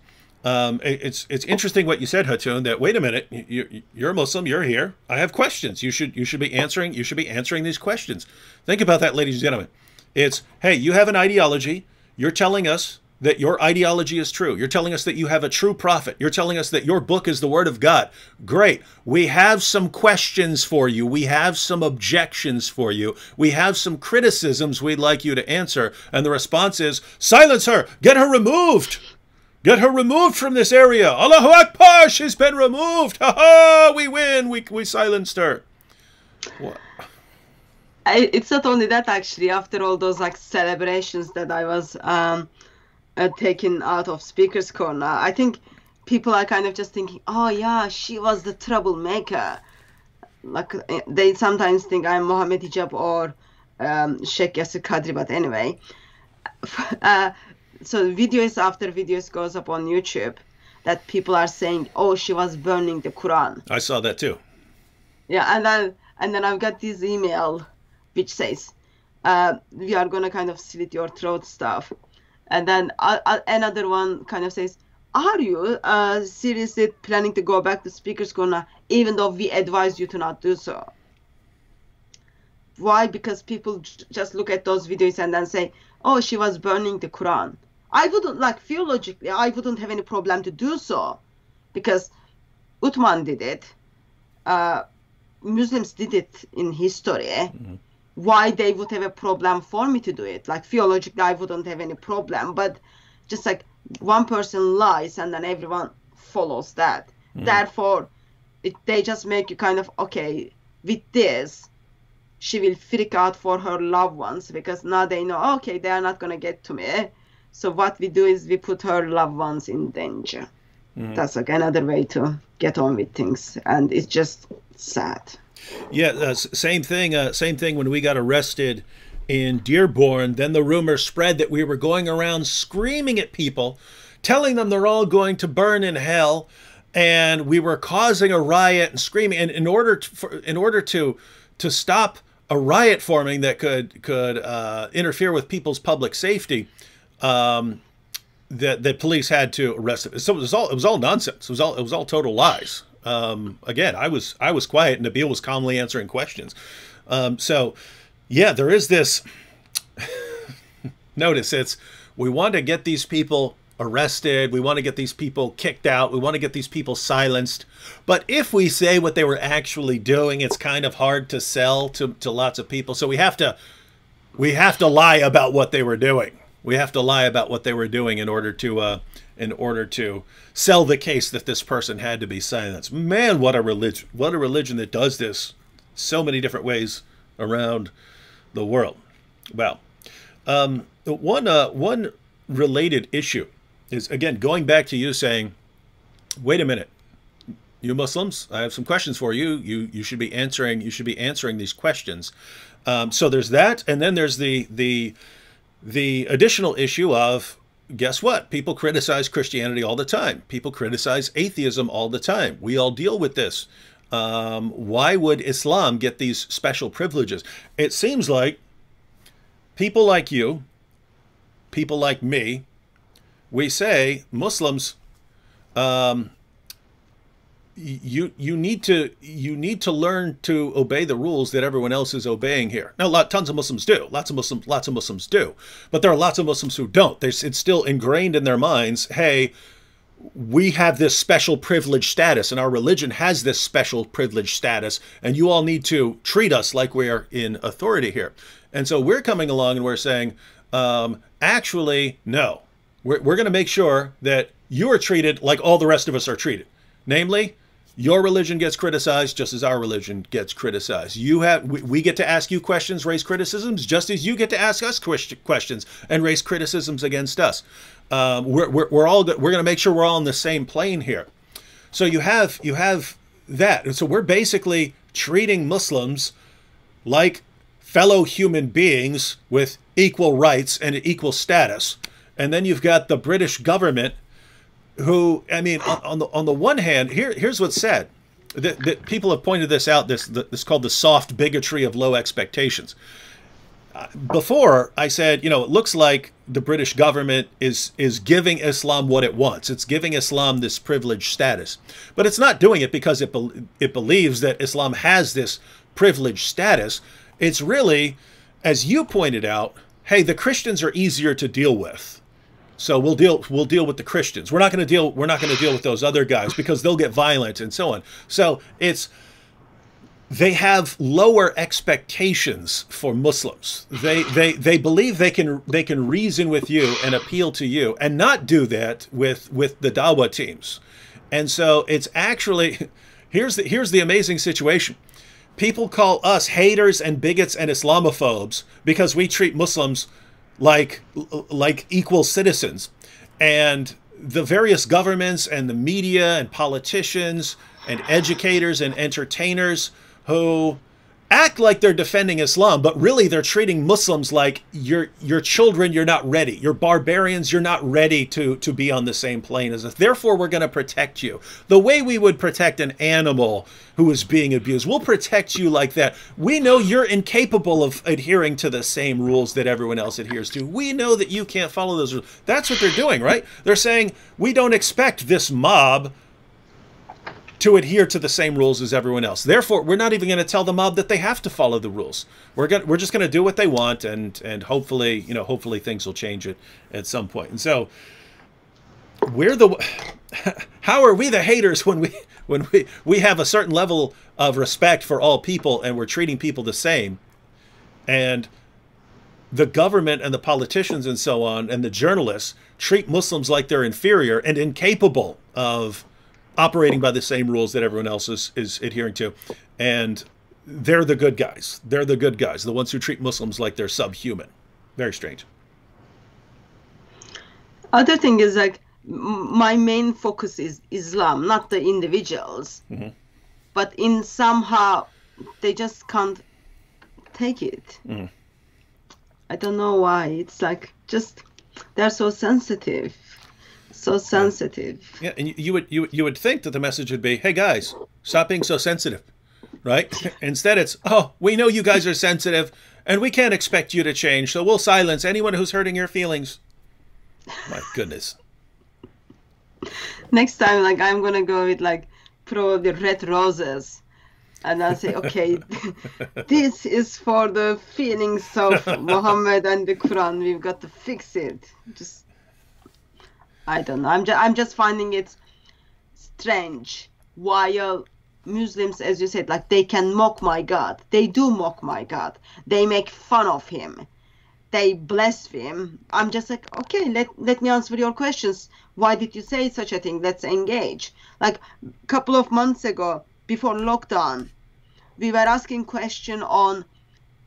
It's interesting what you said, Hatun, that wait a minute, you're a Muslim, you're here. I have questions. You should be answering these questions. Think about that, ladies and gentlemen. It's, hey, you have an ideology. You're telling us that your ideology is true. You're telling us that you have a true prophet. You're telling us that your book is the word of God. Great. We have some questions for you. We have some objections for you. We have some criticisms we'd like you to answer. And the response is, silence her. Get her removed. Get her removed from this area. Allahu Akbar, she's been removed. Ha ha, we win. We silenced her. What? It's not only that, actually. After all those like celebrations that I was taken out of Speaker's Corner, I think people are kind of just thinking, oh yeah, she was the troublemaker. Like, they sometimes think I'm Mohammed Hijab or Sheikh Yasir Qadri, but anyway. So videos after videos goes up on YouTube that people are saying, oh, she was burning the Quran. I saw that too. Yeah, and then I've got this email which says, we are gonna kind of slit your throat stuff. And then another one kind of says, are you seriously planning to go back to Speaker's Corner, even though we advise you to not do so? Why? Because people just look at those videos and then say, oh, she was burning the Quran. I wouldn't, like, theologically, I wouldn't have any problem to do so, because Uthman did it. Muslims did it in history. Mm-hmm. Why they would have a problem for me to do it? Like, theologically, I wouldn't have any problem, but just like one person lies and then everyone follows that. Mm-hmm. Therefore, they just make you kind of, okay, with this, she will freak out for her loved ones, because now they know, okay, they are not going to get to me. So what we do is we put her loved ones in danger. Mm-hmm. That's like another way to get on with things. And it's just sad. Yeah, same thing. Same thing when we got arrested in Dearborn. Then the rumor spread that we were going around screaming at people, telling them they're all going to burn in hell. And we were causing a riot and screaming. And in order to stop a riot forming that could interfere with people's public safety, the police had to arrest it. So it was all nonsense. It was all total lies. Again, I was quiet and Nabil was calmly answering questions. So yeah, there is this. Notice we want to get these people arrested. We want to get these people kicked out. We want to get these people silenced. But if we say what they were actually doing, it's kind of hard to sell to lots of people. So we have to lie about what they were doing. We have to lie about what they were doing in order to sell the case that this person had to be silenced. Man, what a religion! What a religion that does this so many different ways around the world. Well, one related issue is, again, going back to you saying, wait a minute, you Muslims, I have some questions for you. You should be answering these questions. So there's that, and then there's the additional issue of, guess what? People criticize Christianity all the time. People criticize atheism all the time. We all deal with this. Why would Islam get these special privileges? It seems like people like you, people like me, we say, Muslims, you need to learn to obey the rules that everyone else is obeying here. Now, tons of Muslims do. Lots of Muslims do. But there are lots of Muslims who don't. It's still ingrained in their minds, hey, we have this special privileged status, and our religion has this special privileged status, and you all need to treat us like we are in authority here. And so we're coming along and we're saying, actually, no. We're going to make sure that you are treated like all the rest of us are treated. Namely, your religion gets criticized just as our religion gets criticized. We get to ask you questions, raise criticisms, just as you get to ask us questions and raise criticisms against us. We're going to make sure we're all on the same plane here. So you have that. And so we're basically treating Muslims like fellow human beings with equal rights and equal status. And then you've got the British government, who, I mean, on the one hand, here's what's said. That people have pointed this out. This called the soft bigotry of low expectations. Before I said, it looks like the British government is giving Islam what it wants. It's giving Islam this privileged status, but it's not doing it because it believes that Islam has this privileged status. It's really, as you pointed out, hey, the Christians are easier to deal with. So we'll deal with the Christians. We're not going to deal with those other guys because they'll get violent and so on. So they have lower expectations for Muslims. They believe they can reason with you and appeal to you, and not do that with the Dawah teams. And so it's actually, here's the amazing situation. People call us haters and bigots and Islamophobes because we treat Muslims like equal citizens. And the various governments and the media and politicians and educators and entertainers who act like they're defending Islam, but really they're treating Muslims like your children. You're not ready. You're barbarians. You're not ready to be on the same plane as us. Therefore, we're going to protect you the way we would protect an animal who is being abused. We'll protect you like that. We know you're incapable of adhering to the same rules that everyone else adheres to. We know that you can't follow those rules. That's what they're doing, right? They're saying we don't expect this mob to adhere to the same rules as everyone else. Therefore, we're not even going to tell the mob that they have to follow the rules. We're just going to do what they want, and hopefully, hopefully things will change at some point. And so, how are we the haters when we have a certain level of respect for all people and we're treating people the same, and the government and the politicians and so on and the journalists treat Muslims like they're inferior and incapable of operating by the same rules that everyone else is adhering to. And they're the good guys. They're the good guys, the ones who treat Muslims like they're subhuman. Very strange. Other thing is, like, my main focus is Islam, not the individuals. Mm-hmm. But in somehow they just can't take it. Mm-hmm. I don't know why. It's like, just they're so sensitive. So sensitive. Yeah, and you would think that the message would be, hey guys, stop being so sensitive, right? Instead it's, oh, we know you guys are sensitive and we can't expect you to change, so we'll silence anyone who's hurting your feelings. My goodness. Next time, like, I'm gonna go with, like, probably red roses, and I'll say, okay, this is for the feelings of Muhammad and the Quran. We've got to fix it. Just, I don't know. I'm just finding it strange. While Muslims, as you said, like, they can mock my God. They do mock my God. They make fun of him. They blaspheme. I'm just like, okay, let me answer your questions. Why did you say such a thing? Let's engage. Like, a couple of months ago, before lockdown, we were asking question on,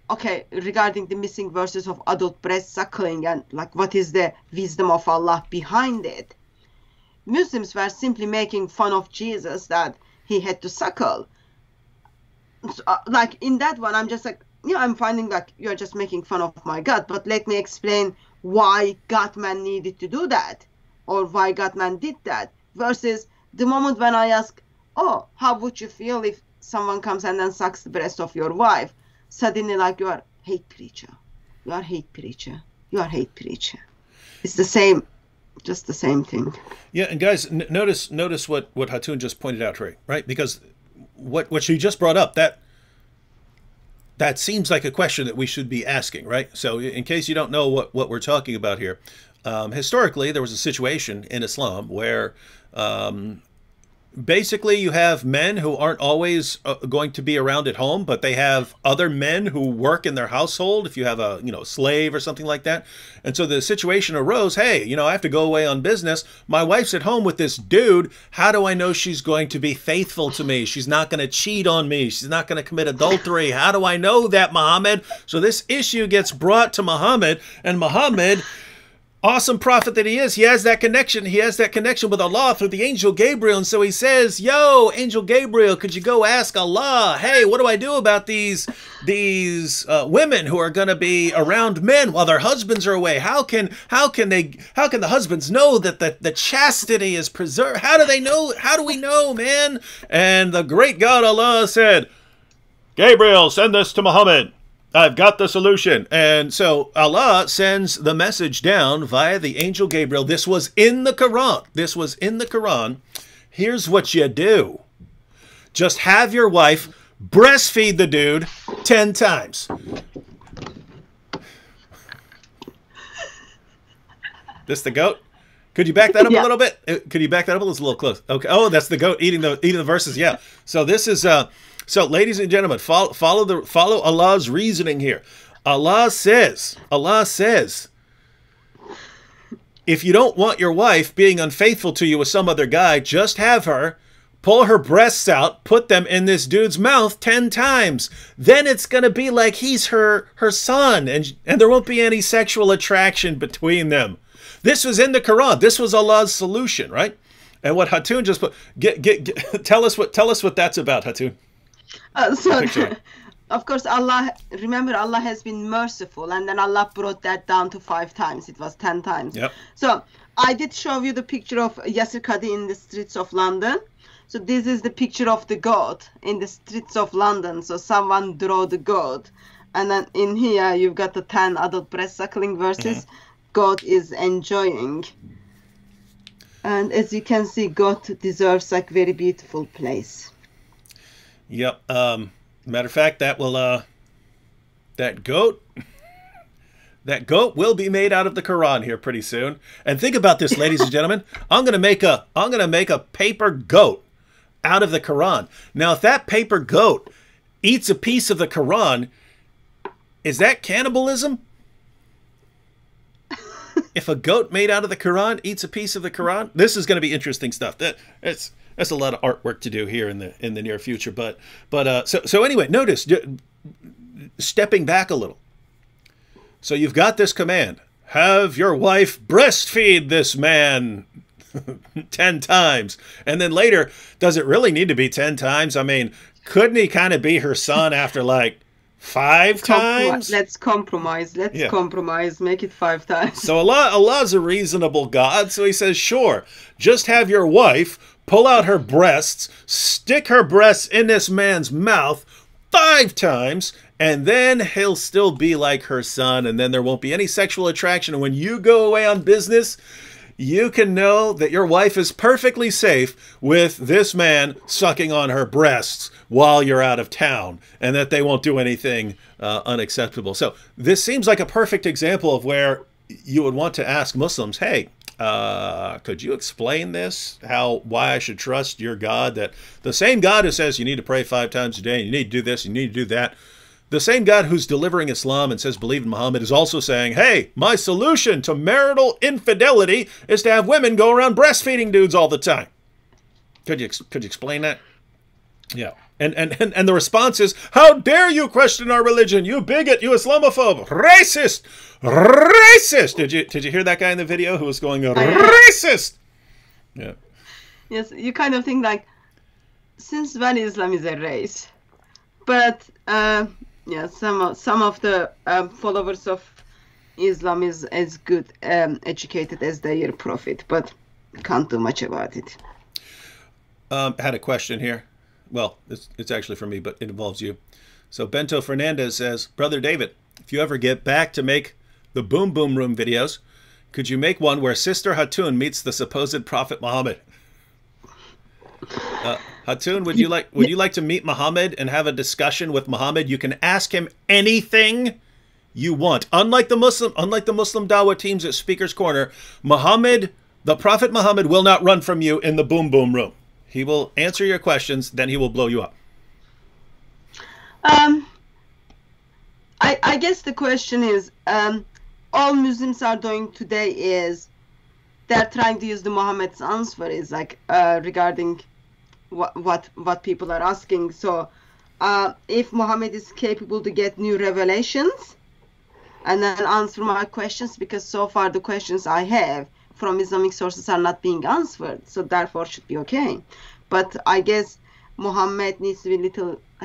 okay, regarding the missing verses of adult breast suckling and, like, what is the wisdom of Allah behind it. Muslims were simply making fun of Jesus that he had to suckle. So, like, in that one, I'm just like, yeah, I'm finding like you're just making fun of my God, but let me explain why God-man needed to do that, or why God-man did that, versus the moment when I ask, oh, how would you feel if someone comes and then sucks the breast of your wife? Suddenly, like, you are hate preacher. You are hate preacher. You are hate preacher. It's the same, just the same thing. Yeah, and guys, notice what Hatun just pointed out, right? Because what she just brought up, that seems like a question that we should be asking, right? So in case you don't know what we're talking about here, historically, there was a situation in Islam where basically you have men who aren't always going to be around at home, but they have other men who work in their household, if you have a slave or something like that. And so the situation arose, hey, I have to go away on business. My wife's at home with this dude. How do I know she's going to be faithful to me? She's not going to cheat on me. She's not going to commit adultery. How do I know that, Muhammad? So this issue gets brought to Muhammad, and Muhammad, awesome prophet that he is, he has that connection. He has that connection with Allah through the angel Gabriel. And so he says, yo, angel Gabriel, could you go ask Allah, hey, what do I do about these women who are going to be around men while their husbands are away? How can the husbands know that the chastity is preserved? How do they know? How do we know, man? And the great God Allah said, Gabriel, send this to Muhammad. I've got the solution. And so Allah sends the message down via the angel Gabriel. This was in the Quran. This was in the Quran. Here's what you do. Just have your wife breastfeed the dude 10 times. This the goat? Could you back that up a little bit? Could you back that up? It's a little close. Okay. Oh, that's the goat eating the verses. Yeah. So this is so, ladies and gentlemen, follow Allah's reasoning here. Allah says, if you don't want your wife being unfaithful to you with some other guy, just have her pull her breasts out, put them in this dude's mouth 10 times. Then it's going to be like he's her son, and there won't be any sexual attraction between them. This was in the Quran. This was Allah's solution, right? And what Hatun just put, tell us what that's about, Hatun. of course, Allah, remember, Allah has been merciful, and then Allah brought that down to 5 times. It was 10 times. Yep. So I did show you the picture of Yasir Qadi in the streets of London. So this is the picture of the goat in the streets of London. So someone drew the goat. And then in here, you've got the 10 adult breast suckling versus goat is enjoying. And as you can see, goat deserves like very beautiful place. Yep. Matter of fact, that will that goat will be made out of the Quran here pretty soon. And think about this, ladies and gentlemen. I'm gonna make a paper goat out of the Quran. Now, if that paper goat eats a piece of the Quran, is that cannibalism? If a goat made out of the Quran eats a piece of the Quran, this is going to be interesting stuff. That's a lot of artwork to do here in the near future. But so anyway, notice, stepping back a little. So you've got this command: have your wife breastfeed this man 10 times, and then later, does it really need to be 10 times? I mean, couldn't he kind of be her son after like 5 times? Let's compromise. Let's compromise. Make it 5 times. So Allah's a reasonable God. So he says, sure, just have your wife pull out her breasts, stick her breasts in this man's mouth 5 times, and then he'll still be like her son, and then there won't be any sexual attraction. And when you go away on business, you can know that your wife is perfectly safe with this man sucking on her breasts while you're out of town, and that they won't do anything unacceptable. So this seems like a perfect example of where you would want to ask Muslims, hey, could you explain this? Why I should trust your God? That the same God who says you need to pray 5 times a day, and you need to do this, you need to do that, the same God who's delivering Islam and says believe in Muhammad is also saying, hey, my solution to marital infidelity is to have women go around breastfeeding dudes all the time. Could you explain that? Yeah. And the response is, how dare you question our religion, you bigot, you Islamophobe, racist, racist. Did you hear that guy in the video who was going racist? Yeah. Yes, you kind of think like, since when Islam is a race? But yeah, some of the followers of Islam is as good educated as their prophet, but can't do much about it. Had a question here. Well, it's actually for me, but it involves you. So Bento Fernandez says, Brother David, if you ever get back to make the Boom Boom Room videos, could you make one where Sister Hatun meets the supposed Prophet Muhammad? Hatun, would you like to meet Muhammad and have a discussion with Muhammad? You can ask him anything you want. Unlike the Muslim Dawah teams at Speaker's Corner, the Prophet Muhammad will not run from you in the Boom Boom Room. He will answer your questions, then he will blow you up. I guess the question is, all Muslims are doing today is they're trying to use the Muhammad's answer is like regarding what people are asking. So if Muhammad is capable to get new revelations and then answer my questions, because so far the questions I have from Islamic sources are not being answered, so therefore should be okay. But I guess Muhammad needs to be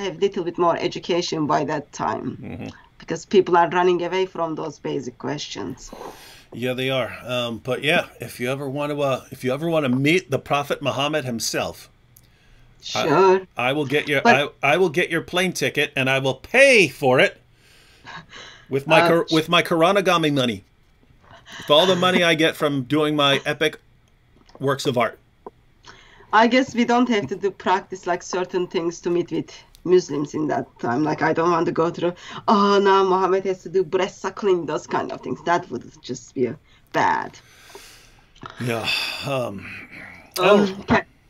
have little bit more education by that time, because people are running away from those basic questions. Yeah, they are. But yeah, if you ever want to meet the Prophet Muhammad himself, sure, I will get I will get your plane ticket, and I will pay for it with my Koranagami money. With all the money I get from doing my epic works of art. I guess we don't have to practice like certain things to meet with Muslims in that time. Like I don't want to go through, oh, now Muhammad has to do breast suckling, those kind of things. That would just be bad. Yeah.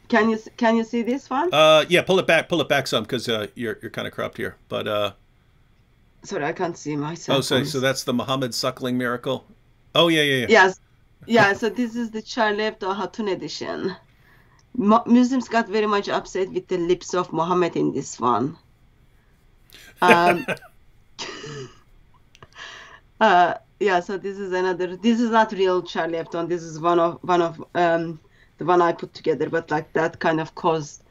Can you see this one? Yeah, pull it back some, because you're kind of cropped here. But sorry, I can't see myself. Oh, so that's the Muhammad suckling miracle. Oh, yeah. Yes. Yeah, so this is the Charlie Hebdo Hatun edition. Muslims got very much upset with the lips of Muhammad in this one. Yeah, so this is not real Charlie Hebdo. This is one of the one I put together, but like that kind of caused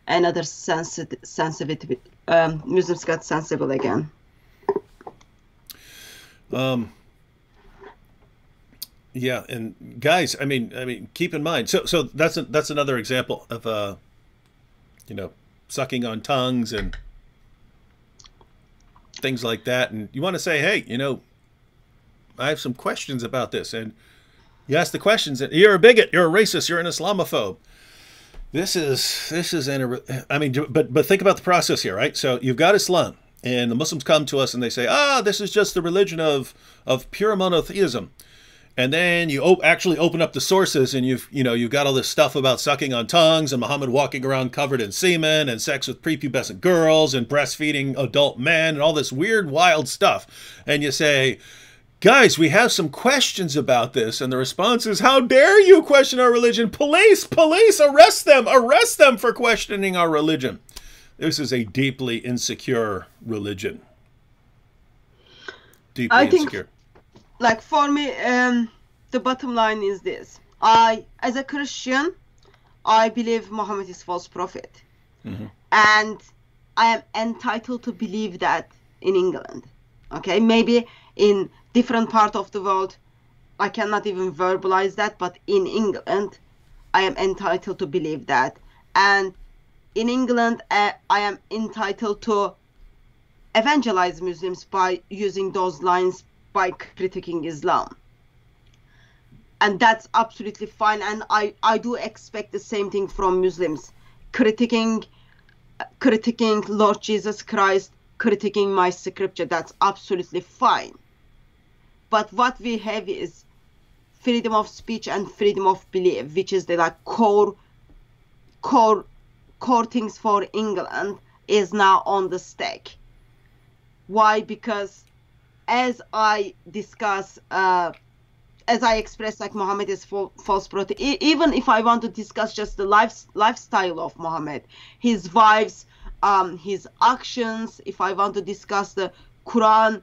another sensitivity. Muslims got sensible again. Yeah, and guys, I mean, keep in mind. So that's another example of sucking on tongues and things like that. And you want to say, hey, I have some questions about this, and you ask the questions, and you're a bigot, you're a racist, you're an Islamophobe. This is but think about the process here, right? So you've got Islam, and the Muslims come to us and they say, this is just the religion of pure monotheism. And then you actually open up the sources, and you've got all this stuff about sucking on tongues and Muhammad walking around covered in semen and sex with prepubescent girls and breastfeeding adult men and all this weird, wild stuff. And you say, guys, we have some questions about this. And the response is, how dare you question our religion? Police, arrest them for questioning our religion. This is a deeply insecure religion. Deeply insecure. Like for me, the bottom line is this. As a Christian, I believe Muhammad is false prophet. Mm-hmm. And I am entitled to believe that in England. Okay, maybe in different part of the world, I cannot even verbalize that, but in England, I am entitled to believe that. And in England, I am entitled to evangelize Muslims by using those lines, by critiquing Islam. And that's absolutely fine. And I do expect the same thing from Muslims. Critiquing Lord Jesus Christ, critiquing my scripture, that's absolutely fine. But what we have is freedom of speech and freedom of belief, which is the core things for England, is now on the stake. Why? Because as I discuss, as I express, Muhammad is false prophet. Even if I want to discuss just the lifestyle of Muhammad, his wives, his actions, if I want to discuss the Quran,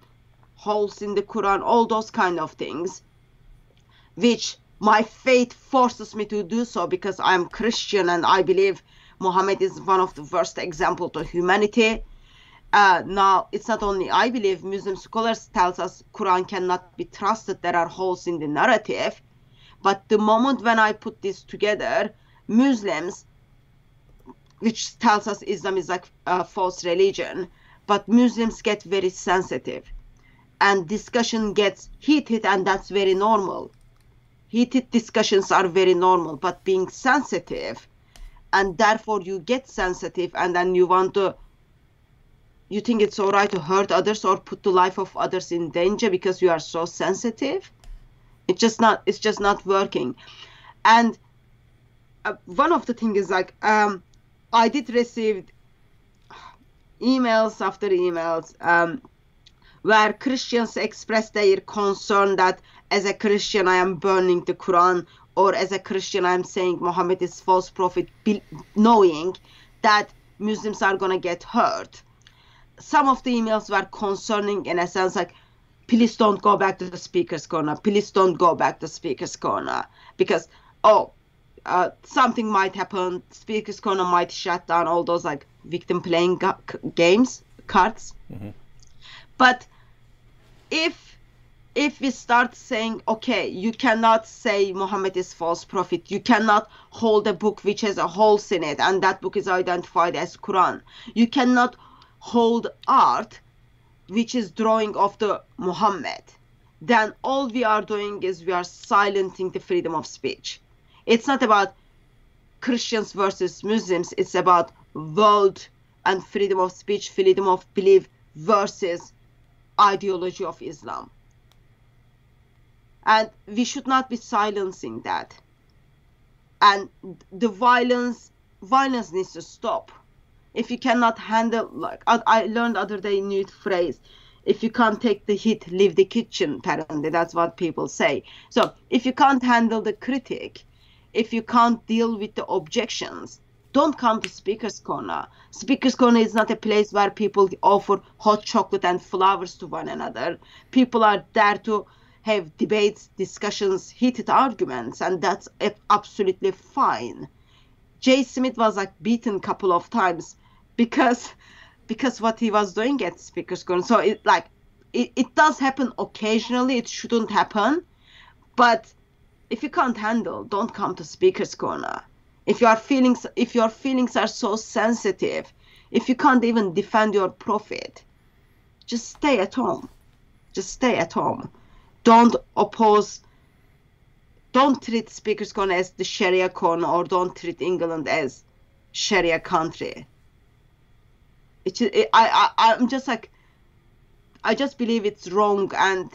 holes in the Quran, all those kind of things, which my faith forces me to do so because I'm Christian and I believe Muhammad is one of the worst examples to humanity. Now, it's not only I believe, Muslim scholars tells us Quran cannot be trusted, there are holes in the narrative. But the moment when I put this together, Muslims, which tells us Islam is a false religion, but Muslims get very sensitive. And discussion gets heated, and that's very normal. Heated discussions are very normal, but being sensitive, and therefore you get sensitive, and then you think it's all right to hurt others or put the life of others in danger because you are so sensitive. It's just not working. And one of the things is I did receive emails after emails where Christians express their concern that as a Christian I am burning the Quran, or as a Christian I am saying Muhammad is false prophet, knowing that Muslims are going to get hurt. Some of the emails were concerning in a sense please don't go back to the speaker's corner. Please don't go back to the speaker's corner because, something might happen. Speaker's corner might shut down, all those victim playing games, cards. Mm-hmm. But if we start saying, okay, you cannot say Muhammad is false prophet, you cannot hold a book which has a holes in it and that book is identified as Quran, you cannot hold art which is drawing of the Muhammad, then all we are doing is we are silencing the freedom of speech. It's not about Christians versus Muslims, it's about world and freedom of speech, freedom of belief versus ideology of Islam. And we should not be silencing that. And the violence needs to stop. If you cannot handle, I learned the other day a new phrase, if you can't take the heat, leave the kitchen, apparently. That's what people say. So if you can't handle the critic, if you can't deal with the objections, don't come to Speaker's Corner. Speaker's Corner is not a place where people offer hot chocolate and flowers to one another. People are there to have debates, discussions, heated arguments, and that's absolutely fine. Jay Smith was like beaten a couple of times because what he was doing at Speaker's Corner. So it does happen occasionally. It shouldn't happen, but if you can't handle, don't come to Speaker's Corner. If your feelings are so sensitive, if you can't even defend your prophet, just stay at home. Just stay at home. Don't treat Speaker's Corner as the Sharia corner, or don't treat England as Sharia country. I'm just like, I just believe it's wrong. And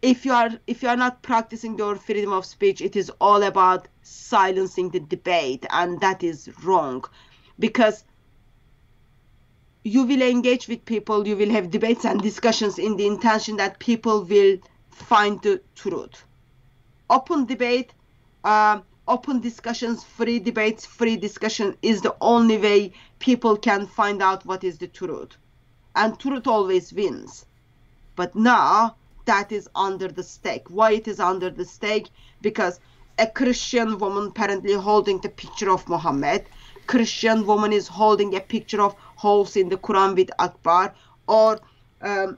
if you are not practicing your freedom of speech, it is all about silencing the debate, and that is wrong, because you will engage with people, you will have debates and discussions in the intention that people will find the truth. Open debate, open discussions, free debates, free discussion is the only way people can find out what is the truth. And truth always wins. But now that is under the stake. Why it is under the stake? Because a Christian woman apparently holding the picture of Muhammad, Christian woman is holding a picture of holes in the Quran with Akbar, or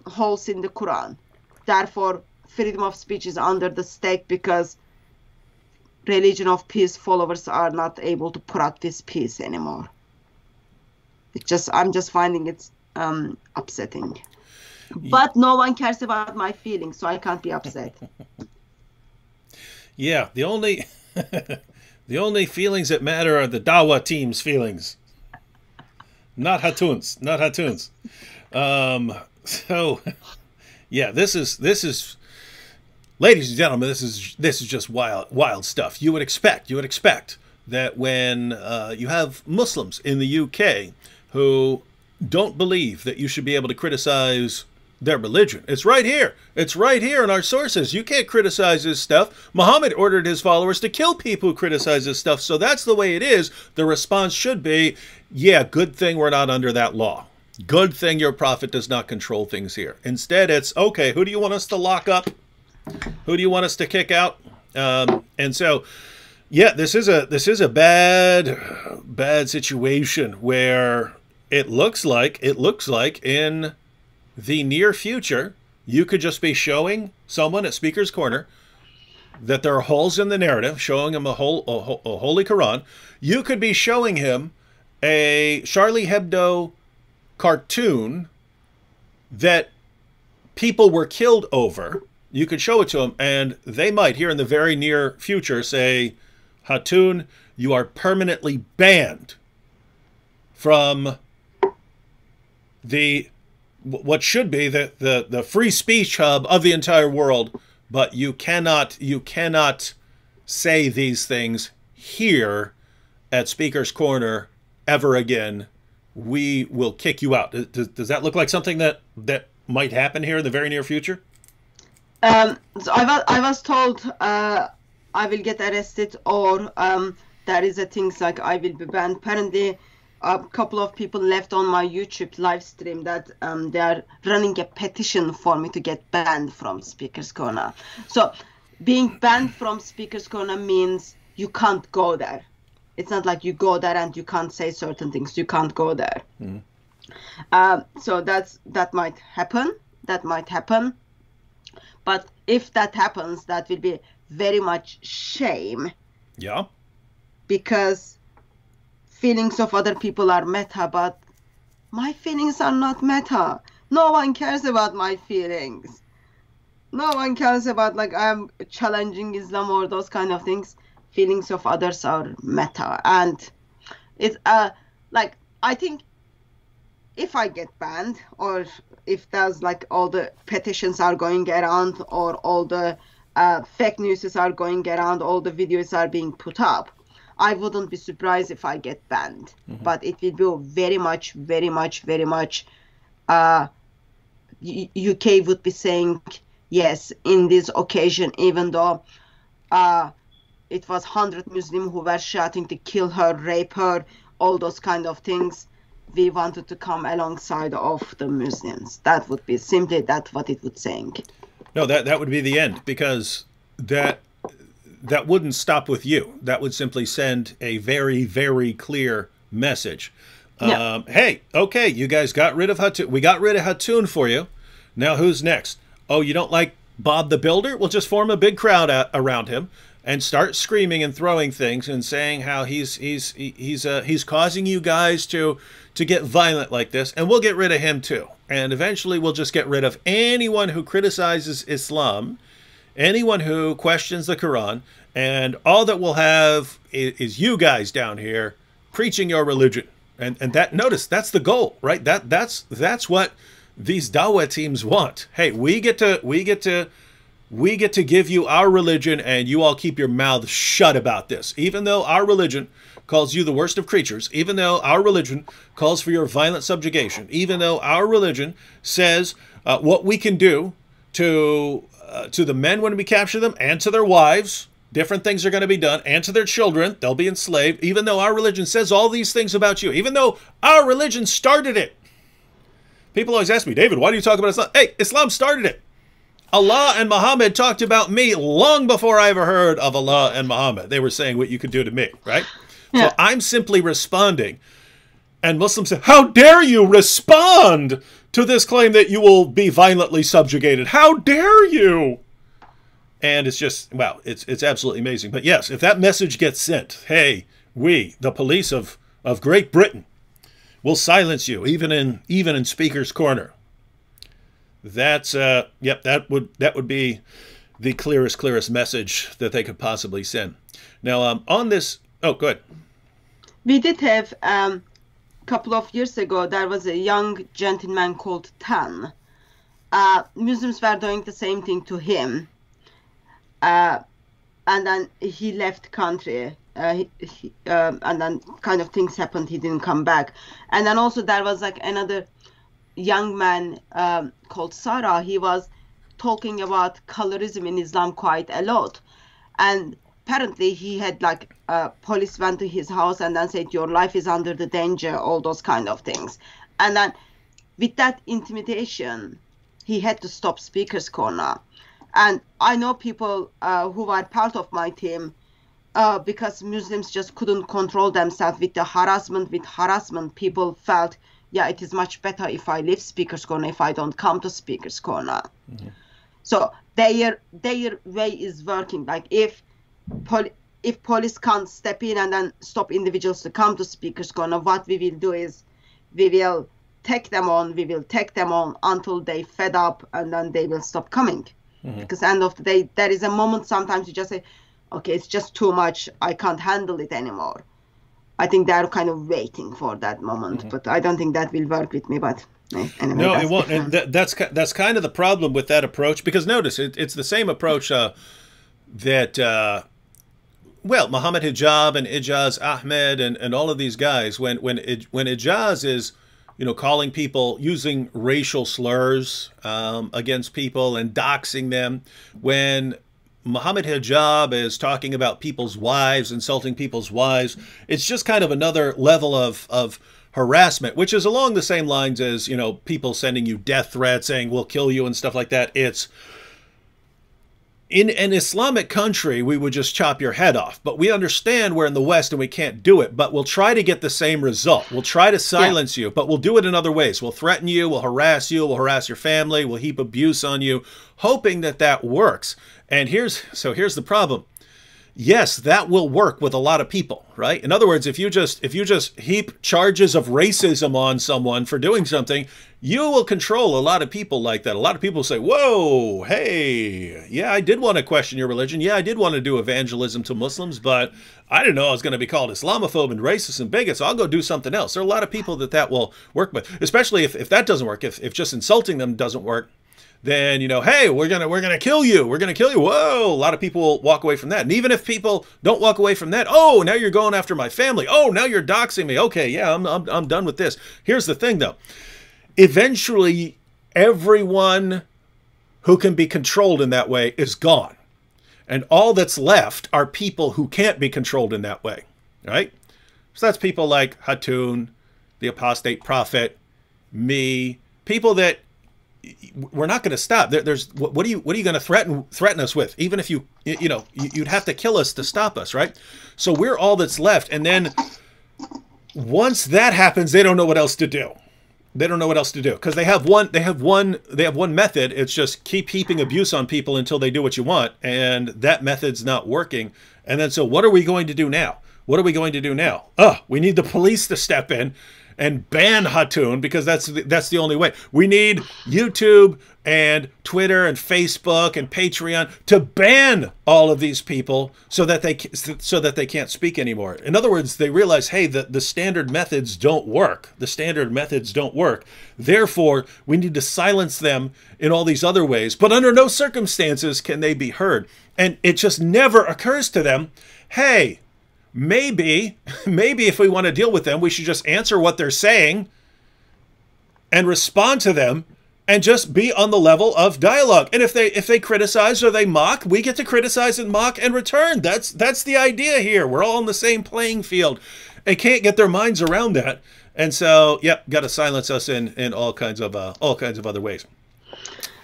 holes in the Quran. Therefore, freedom of speech is under the stake because religion of peace followers are not able to practice peace anymore. I'm just finding it upsetting. But no one cares about my feelings, so I can't be upset. Yeah, the only the only feelings that matter are the Dawa team's feelings, not Hatun's. So, yeah, this is, ladies and gentlemen, this is just wild stuff. You would expect that when you have Muslims in the UK who don't believe that you should be able to criticize their religion. It's right here. It's right here in our sources. You can't criticize this stuff. Muhammad ordered his followers to kill people who criticize this stuff. So that's the way it is. The response should be, yeah, good thing we're not under that law. Good thing your prophet does not control things here. Instead, it's, okay, who do you want us to lock up? Who do you want us to kick out? And so, yeah, this is a bad situation where it looks like in the near future, you could just be showing someone at Speaker's Corner that there are holes in the narrative, showing him a Holy Quran. You could be showing him a Charlie Hebdo cartoon that people were killed over. You could show it to them, and they might, here in the very near future, say, Hatun, you are permanently banned from what should be the free speech hub of the entire world, but you cannot say these things here at Speaker's Corner ever again. We will kick you out. Does that look like something that might happen here in the very near future? So I was told I will get arrested, or there is a things like I will be banned. Apparently, a couple of people left on my YouTube live stream that they are running a petition for me to get banned from Speaker's Corner. So being banned from Speaker's Corner means you can't go there. It's not like you go there and you can't say certain things. You can't go there. Mm-hmm. So that might happen. That might happen. But if that happens, that will be very much shame. Yeah. Because feelings of other people are meta, but my feelings are not meta. No one cares about my feelings. No one cares about, like, I'm challenging Islam or those kind of things. Feelings of others are meta. And it's like, I think if I get banned, or if there's like all the petitions are going around, or all the fake news are going around, all the videos are being put up, I wouldn't be surprised if I get banned. Mm-hmm. But it will be very much UK would be saying yes in this occasion, even though it was 100 Muslims who were shouting to kill her, rape her, all those kind of things. We wanted to come alongside of the Muslims. That would be simply that what it would saying. No, that would be the end, because that wouldn't stop with you. That would simply send a very, very clear message. Yeah. Hey, okay, you guys got rid of Hatun. We got rid of Hatun for you. Now who's next? Oh, you don't like Bob the Builder? We'll just form a big crowd around him and start screaming and throwing things and saying how he's causing you guys to get violent like this, and we'll get rid of him too. And eventually we'll just get rid of anyone who criticizes Islam, anyone who questions the Quran, and all that we'll have is you guys down here preaching your religion. And that, notice, that's the goal, right? That's what these dawah teams want. Hey, we get to give you our religion, and you all keep your mouths shut about this. Even though our religion calls you the worst of creatures, even though our religion calls for your violent subjugation, even though our religion says what we can do to the men when we capture them, and to their wives, different things are going to be done, and to their children, they'll be enslaved, even though our religion says all these things about you, even though our religion started it. People always ask me, David, why do you talk about Islam? Hey, Islam started it. Allah and Muhammad talked about me long before I ever heard of Allah and Muhammad. They were saying what you could do to me, right? Yeah. So I'm simply responding. And Muslims say, how dare you respond to this claim that you will be violently subjugated? How dare you? And it's just, wow, it's absolutely amazing. But yes, if that message gets sent, hey, we, the police of Great Britain, will silence you, even in Speaker's Corner. That's yep, that would be the clearest message that they could possibly send. Now, on this, oh, go ahead. We did have couple of years ago, there was a young gentleman called Tan. Muslims were doing the same thing to him, and then he left country. And then kind of things happened. He didn't come back. And then also there was like another young man called Sarah. He was talking about colorism in Islam quite a lot, and apparently he had like police went to his house and then said your life is under the danger, all those kind of things. And then with that intimidation, he had to stop Speaker's Corner. And I know people who are part of my team, because Muslims just couldn't control themselves with the harassment, people felt, yeah, it is much better if I leave Speaker's Corner, if I don't come to Speaker's Corner. Mm-hmm. So their way is working. Like if police can't step in and then stop individuals to come to Speaker's Corner, what we will do is we will take them on until they fed up, and then they will stop coming. Mm-hmm. Because at the end of the day, there is a moment sometimes you just say, okay, it's just too much, I can't handle it anymore. I think they're kind of waiting for that moment, mm-hmm. but I don't think that will work with me. But anyway, no, it won't. And that's kind of the problem with that approach, because notice it's the same approach that Muhammad Hijab and Ijaz Ahmed and all of these guys, when Ijaz is calling people, using racial slurs against people and doxing them, when Muhammad Hijab is talking about people's wives, insulting people's wives, it's just kind of another level of harassment, which is along the same lines as, people sending you death threats, saying we'll kill you and stuff like that. It's in an Islamic country, we would just chop your head off. But we understand we're in the West and we can't do it. But we'll try to get the same result. We'll try to silence you, but we'll do it in other ways. We'll threaten you, we'll harass your family, we'll heap abuse on you, hoping that works. And here's the problem. Yes, that will work with a lot of people, right? In other words, if you just heap charges of racism on someone for doing something, you will control a lot of people like that. A lot of people say, whoa, hey, yeah, I did want to question your religion. Yeah, I did want to do evangelism to Muslims, but I didn't know I was going to be called Islamophobe and racist and bigot, so I'll go do something else. There are a lot of people that will work with, especially if that doesn't work, if just insulting them doesn't work. Then, hey, we're gonna kill you. We're gonna kill you. Whoa, a lot of people will walk away from that. And even if people don't walk away from that, oh, now you're going after my family. Oh, now you're doxing me. Okay, yeah, I'm done with this. Here's the thing, though. Eventually, everyone who can be controlled in that way is gone. And all that's left are people who can't be controlled in that way, right? So that's people like Hatun, the apostate prophet, me, people that we're not going to stop. There's what are you going to threaten us with? Even if you'd have to kill us to stop us, right? So we're all that's left. And then once that happens, they don't know what else to do. They don't know what else to do because they have one method. It's just keep heaping abuse on people until they do what you want, and that method's not working. And then so what are we going to do now? What are we going to do now? We need the police to step in and ban Hatun because that's the only way. We need YouTube and Twitter and Facebook and Patreon to ban all of these people so that they can't speak anymore. In other words, they realize, hey, the standard methods don't work. The standard methods don't work. Therefore, we need to silence them in all these other ways. But under no circumstances can they be heard. And it just never occurs to them, hey, maybe if we want to deal with them, we should just answer what they're saying and respond to them and just be on the level of dialogue. And if they criticize or they mock, we get to criticize and mock and return. That's the idea here. We're all on the same playing field. They can't get their minds around that. And so, yep, got to silence us in all kinds of other ways.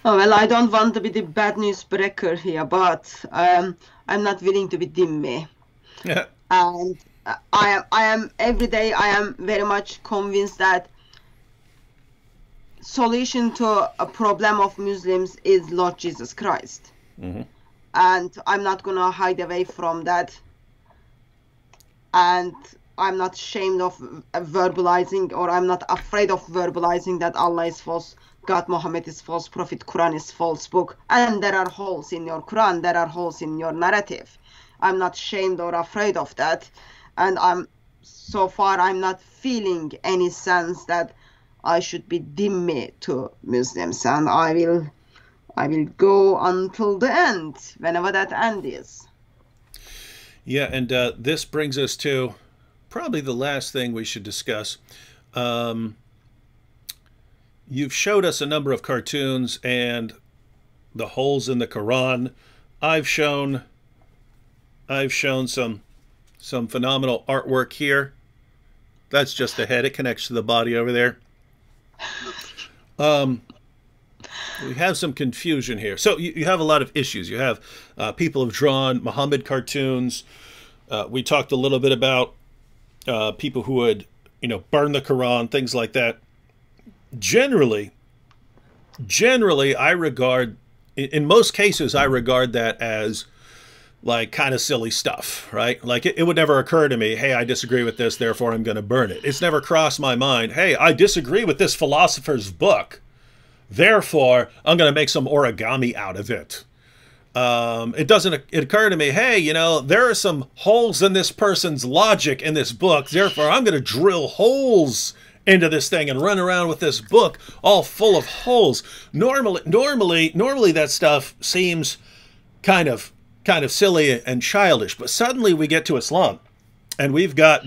Oh, well, I don't want to be the bad news breaker here, but I'm not willing to be dimmy. Yeah. And I am every day. I am very much convinced that solution to a problem of Muslims is Lord Jesus Christ, and I'm not gonna hide away from that. And I'm not ashamed of verbalizing, or I'm not afraid of verbalizing that Allah is false, God Muhammad is false, Prophet Quran is false book, and there are holes in your Quran, there are holes in your narrative. I'm not ashamed or afraid of that, and so far I'm not feeling any sense that I should be dhimmi to Muslims, and I will go until the end, whenever that end is. Yeah, and this brings us to probably the last thing we should discuss. You've showed us a number of cartoons and the holes in the Quran. I've shown some phenomenal artwork here. That's just the head. It connects to the body over there. We have some confusion here. So you have a lot of issues. You have people have drawn Muhammad cartoons. We talked a little bit about people who would, burn the Quran, things like that. Generally, I regard, in most cases, I regard that as like kind of silly stuff, right? Like it would never occur to me, hey, I disagree with this, therefore I'm going to burn it. It's never crossed my mind, hey, I disagree with this philosopher's book, therefore I'm going to make some origami out of it. It doesn't occur to me, hey, there are some holes in this person's logic in this book, therefore I'm going to drill holes into this thing and run around with this book all full of holes. Normally that stuff seems kind of silly and childish, but suddenly we get to Islam and we've got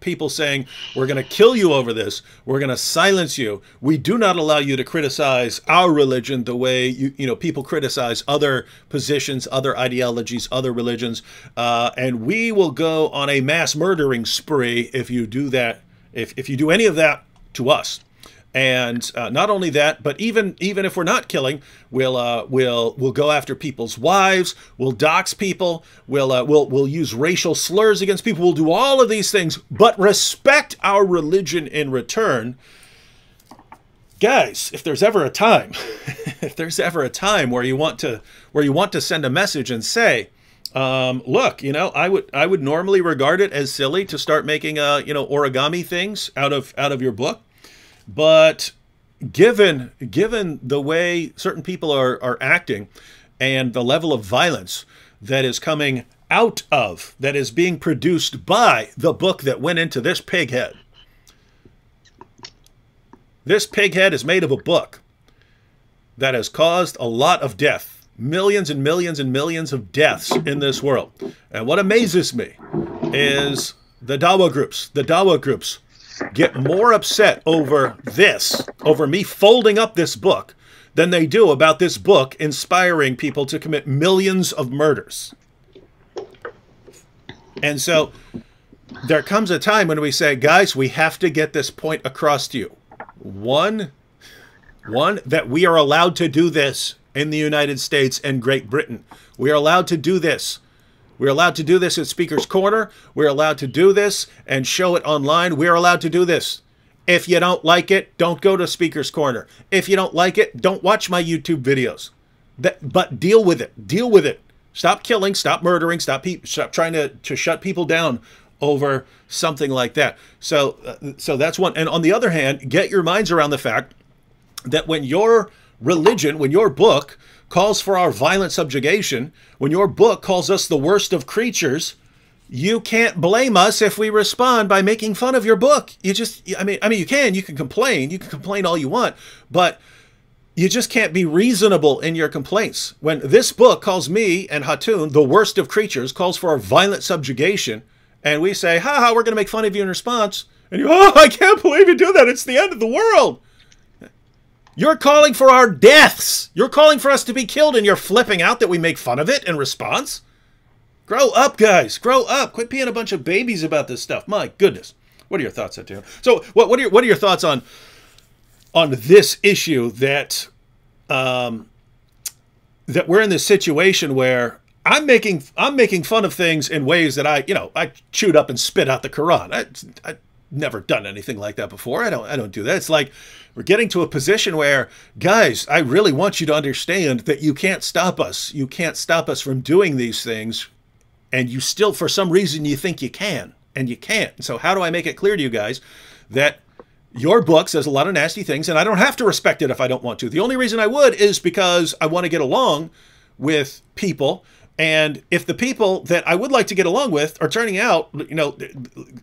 people saying, we're going to kill you over this. We're going to silence you. We do not allow you to criticize our religion the way people criticize other positions, other ideologies, other religions. And we will go on a mass murdering spree if you do that. If you do any of that to us. And not only that, but even if we're not killing, we'll go after people's wives. We'll dox people. We'll use racial slurs against people. We'll do all of these things, but respect our religion in return. Guys, if there's ever a time, where you want to send a message and say, look, I would normally regard it as silly to start making origami things out of your book. But given the way certain people are acting and the level of violence that is coming out of, that is being produced by the book that went into this pig head. This pig head is made of a book that has caused a lot of death, millions and millions and millions of deaths in this world. And what amazes me is the Dawah groups get more upset over me folding up this book than they do about this book inspiring people to commit millions of murders. And so there comes a time when we say, guys, we have to get this point across to you. One, One, that we are allowed to do this in the United States and Great Britain. We are allowed to do this. We're allowed to do this at Speaker's Corner. We're allowed to do this and show it online. We're allowed to do this. If you don't like it, don't go to Speaker's Corner. If you don't like it, don't watch my YouTube videos. But deal with it. Deal with it. Stop killing. Stop murdering. Stop trying to shut people down over something like that. So that's one. And on the other hand, get your minds around the fact that when your religion, when your book calls for our violent subjugation, when your book calls us the worst of creatures, you can't blame us if we respond by making fun of your book. You just, I mean, you can complain all you want, but you just can't be reasonable in your complaints. When this book calls me and Hatun the worst of creatures, calls for our violent subjugation, and we say, ha, we're going to make fun of you in response, and you, oh, I can't believe you do that. It's the end of the world. You're calling for our deaths. You're calling for us to be killed, and you're flipping out that we make fun of it in response? Grow up, guys. Grow up. Quit being a bunch of babies about this stuff. My goodness. What are your thoughts, Hatun? So what are your thoughts on this issue that that we're in this situation where I'm making fun of things in ways that I chewed up and spit out the Quran. I never done anything like that before. I don't do that. It's like we're getting to a position where, guys, I really want you to understand that you can't stop us. You can't stop us from doing these things, and you still, for some reason, you think you can, and you can't. So how do I make it clear to you guys that your book says a lot of nasty things, and I don't have to respect it if I don't want to? The only reason I would is because I want to get along with people. And if the people that I would like to get along with are turning out,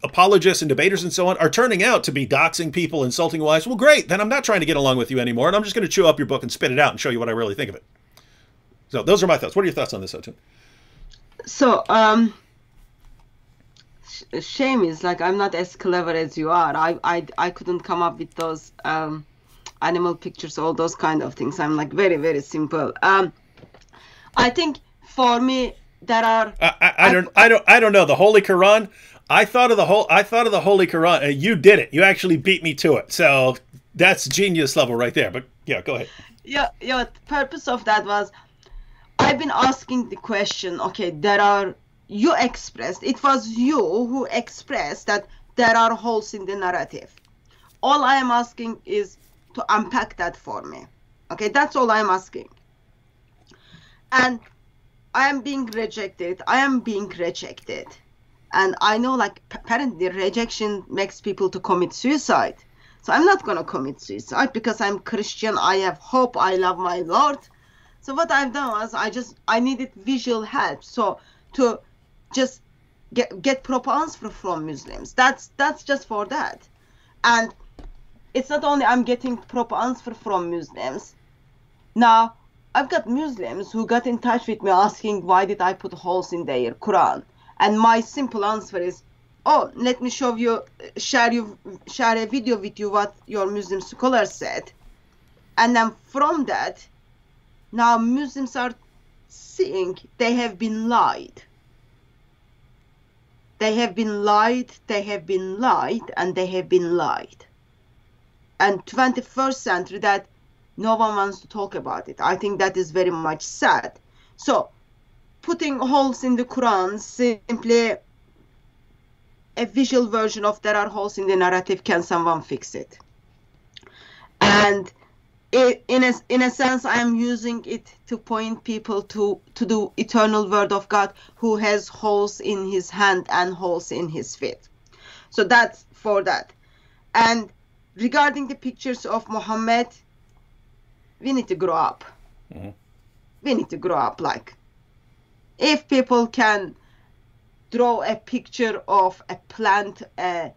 apologists and debaters and so on, are turning out to be doxing people, insulting wives, well, great. Then I'm not trying to get along with you anymore. And I'm just going to chew up your book and spit it out and show you what I really think of it. So those are my thoughts. What are your thoughts on this, Hatun? So, shame is like I'm not as clever as you are. I couldn't come up with those animal pictures, all those kind of things. I'm like very, very simple. I think for me there are I don't know, the Holy Quran. I thought of the Holy Quran, and you did it. You actually beat me to it. So that's genius level right there. But yeah, go ahead. Yeah. The purpose of that was I've been asking the question. Okay, it was you who expressed that there are holes in the narrative. All I am asking is to unpack that for me. Okay, that's all I am asking. And I am being rejected. And I know, like, apparently rejection makes people to commit suicide. So I'm not going to commit suicide because I'm Christian. I have hope. I love my Lord. So what I've done was I needed visual help. So to just get proper answer from Muslims. That's just for that. And it's not only I'm getting proper answer from Muslims. Now, I've got Muslims who got in touch with me asking why did I put holes in their Quran. And my simple answer is, oh, let me share a video with you what your Muslim scholar said. And then from that, now Muslims are seeing they have been lied. They have been lied, and they have been lied. And 21st century, that no one wants to talk about it. I think that is very much sad. So, putting holes in the Quran, simply a visual version of there are holes in the narrative, can someone fix it? And in a sense, I am using it to point people to the eternal word of God, who has holes in his hand and holes in his feet. So that's for that. And regarding the pictures of Muhammad, we need to grow up. Mm-hmm. We need to grow up. Like, if people can draw a picture of a plant, a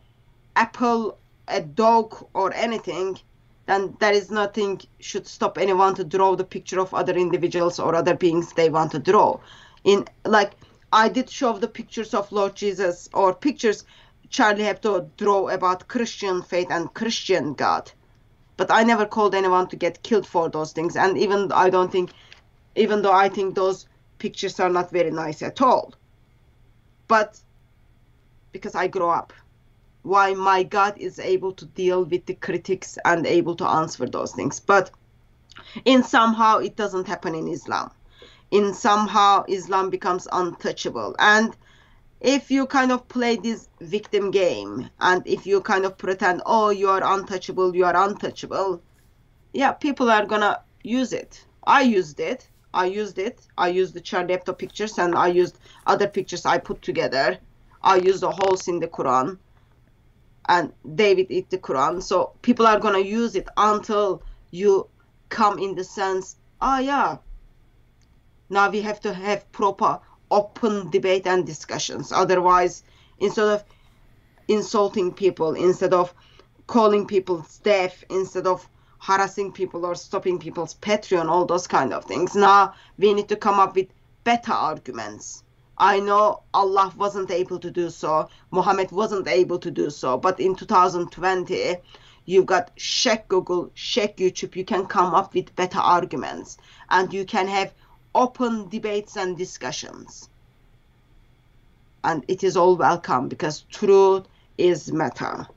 apple, a dog, or anything, then there is nothing should stop anyone to draw the picture of other individuals or other beings they want to draw. Like, I did show the pictures of Lord Jesus, or pictures Charlie Hebdo draw about Christian faith and Christian God. But I never called anyone to get killed for those things. And even though I think those pictures are not very nice at all. But because I grow up. why my God is able to deal with the critics and able to answer those things. But in somehow it doesn't happen in Islam. In somehow Islam becomes untouchable. And if you kind of play this victim game, and if you kind of pretend, oh, you are untouchable, yeah, people are gonna use it. I used it. I used the Charlie Hebdo pictures, and I used other pictures I put together. I used the holes in the Quran, and David eat the Quran. So people are gonna use it until you come in the sense, oh yeah, now we have to have proper open debate and discussions. Otherwise, instead of insulting people, instead of calling people deaf, instead of harassing people or stopping people's Patreon, all those kind of things, now we need to come up with better arguments. I know Allah wasn't able to do so, Muhammad wasn't able to do so, but in 2020, you've got check Google, check YouTube, you can come up with better arguments, and you can have open debates and discussions. And it is all welcome, because truth is matter.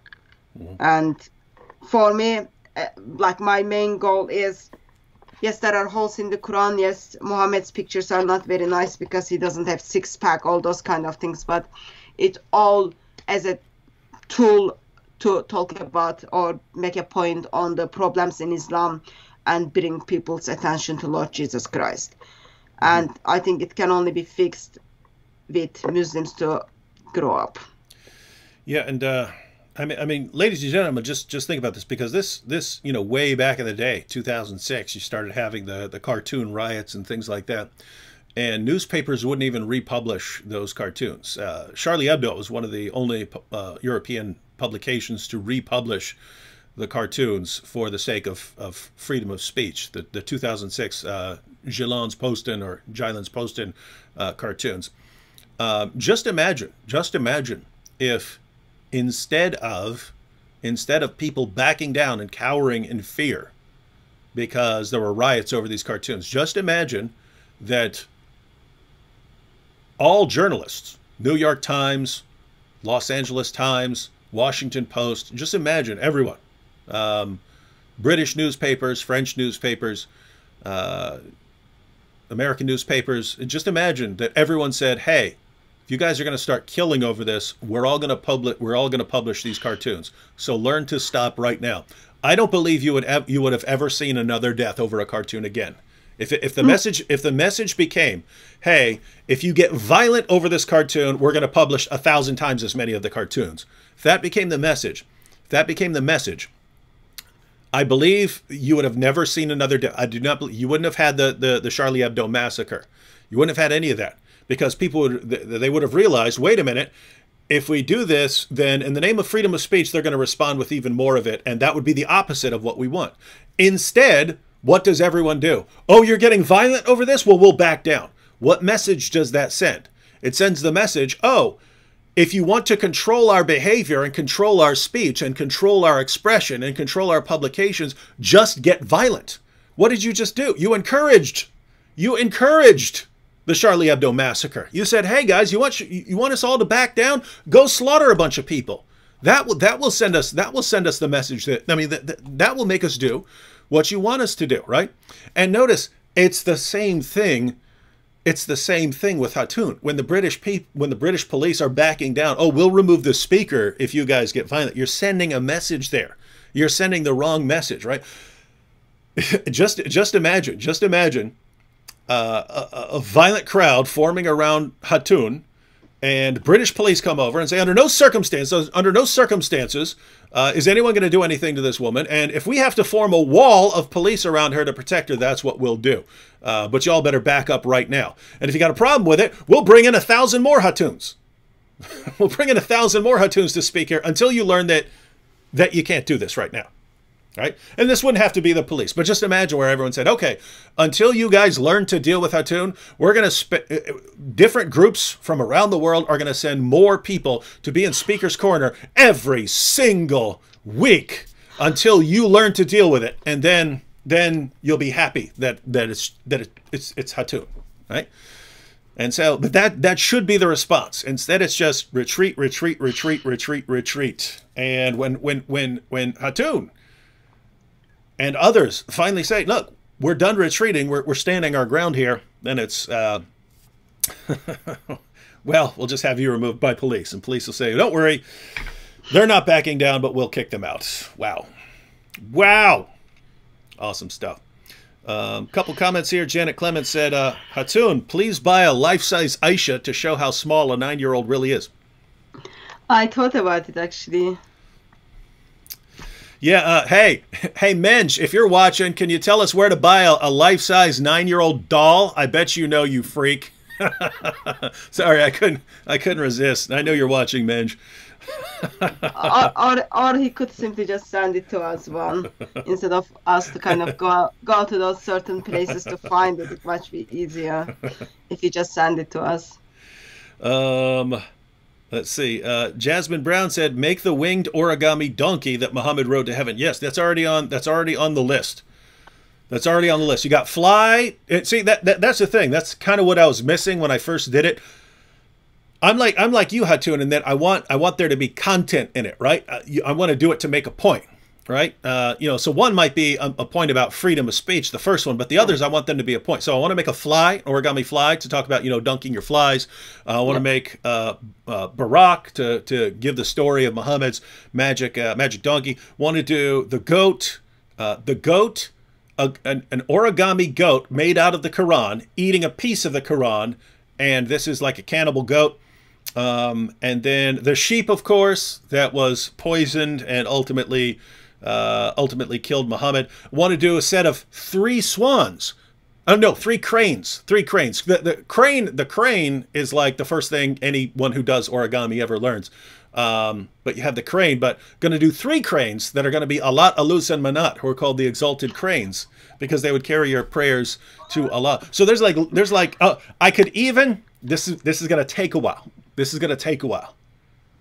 And for me, like, my main goal is, yes, there are holes in the Quran. Yes, Muhammad's pictures are not very nice because he doesn't have six-pack, all those kind of things. But it all as a tool to talk about or make a point on the problems in Islam and bring people's attention to Lord Jesus Christ. And I think it can only be fixed with Muslims to grow up. Yeah, and I mean, ladies and gentlemen, just think about this, because this way back in the day, 2006, you started having the cartoon riots and things like that, and newspapers wouldn't even republish those cartoons. Charlie Hebdo was one of the only European publications to republish the cartoons for the sake of freedom of speech. The 2006 Gilans Posten or Gilans Posten cartoons. Just imagine if instead of people backing down and cowering in fear because there were riots over these cartoons, just imagine that all journalists, New York Times, Los Angeles Times, Washington Post, just imagine everyone, British newspapers, French newspapers, American newspapers, just imagine that everyone said, hey, if you guys are going to start killing over this, we're all going to publish these cartoons. So learn to stop right now. I don't believe you would have ever seen another death over a cartoon again. If the message became, hey, if you get violent over this cartoon, we're going to publish 1,000 times as many of the cartoons. If that became the message, I believe you would have never seen another death. I do not believe you wouldn't have had the Charlie Hebdo massacre. You wouldn't have had any of that. Because people would have realized, wait a minute, if we do this, then in the name of freedom of speech, they're going to respond with even more of it. And that would be the opposite of what we want. Instead, what does everyone do? Oh, you're getting violent over this? Well, we'll back down. What message does that send? It sends the message, oh, if you want to control our behavior and control our speech and control our expression and control our publications, just get violent. What did you just do? You encouraged the Charlie Hebdo massacre. You said, hey guys, you want us all to back down? Go slaughter a bunch of people. That will send us the message that will make us do what you want us to do, right? And notice, it's the same thing. It's the same thing with Hatun. When the British police are backing down, oh, we'll remove the speaker if you guys get violent. You're sending a message there. You're sending the wrong message, right? just imagine a violent crowd forming around Hatun, and British police come over and say, under no circumstances is anyone going to do anything to this woman. And if we have to form a wall of police around her to protect her, that's what we'll do. But y'all better back up right now. And if you got a problem with it, we'll bring in 1,000 more Hatuns. We'll bring in 1,000 more Hatuns to speak here until you learn that you can't do this right now. Right? And this wouldn't have to be the police, but just imagine where everyone said, okay, until you guys learn to deal with Hatun, we're going to different groups from around the world are going to send more people to be in Speaker's Corner every single week until you learn to deal with it. And then you'll be happy that it's Hatun, right? And so, but that should be the response. Instead, it's just retreat, retreat, retreat, retreat, retreat. And when Hatun and others finally say, "Look, we're done retreating. We're standing our ground here," then it's well, we'll just have you removed by police, and police will say, "Don't worry, they're not backing down, but we'll kick them out." Wow, wow, awesome stuff. Couple comments here. Janet Clements said, Hatun, please buy a life-size Aisha to show how small a 9-year-old really is. I thought about it, actually. Yeah, hey, Mensch, if you're watching, can you tell us where to buy a life-size 9-year-old doll? I bet you know, you freak. Sorry, I couldn't resist. I know you're watching, Mensch. or he could simply just send it to us one instead of us to kind of go to those certain places to find it. It might be easier if you just send it to us. Let's see. Jasmine Brown said, "Make the winged origami donkey that Muhammad rode to heaven." Yes, that's already on the list. That's already on the list. You got fly. See, that's the thing. That's kind of what I was missing when I first did it. I'm like you, Hatun, in that I want there to be content in it, right? I want to do it to make a point, right? So one might be a point about freedom of speech, the first one, but the others I want them to be a point. So I want to make a fly, origami fly, to talk about dunking your flies. I want to make Barak to give the story of Muhammad's magic donkey. Want to do the goat, an origami goat made out of the Quran, eating a piece of the Quran, and this is like a cannibal goat. And then the sheep, of course, that was poisoned and ultimately killed Muhammad. Want to do a set of 3 swans. Oh no, 3 cranes. 3 cranes. The crane is like the first thing anyone who does origami ever learns. But you have the crane, but going to do 3 cranes that are going to be Alat, Aluz, and Manat, who are called the exalted cranes, because they would carry your prayers to Allah. So there's like I could even, this is going to take a while. This is going to take a while.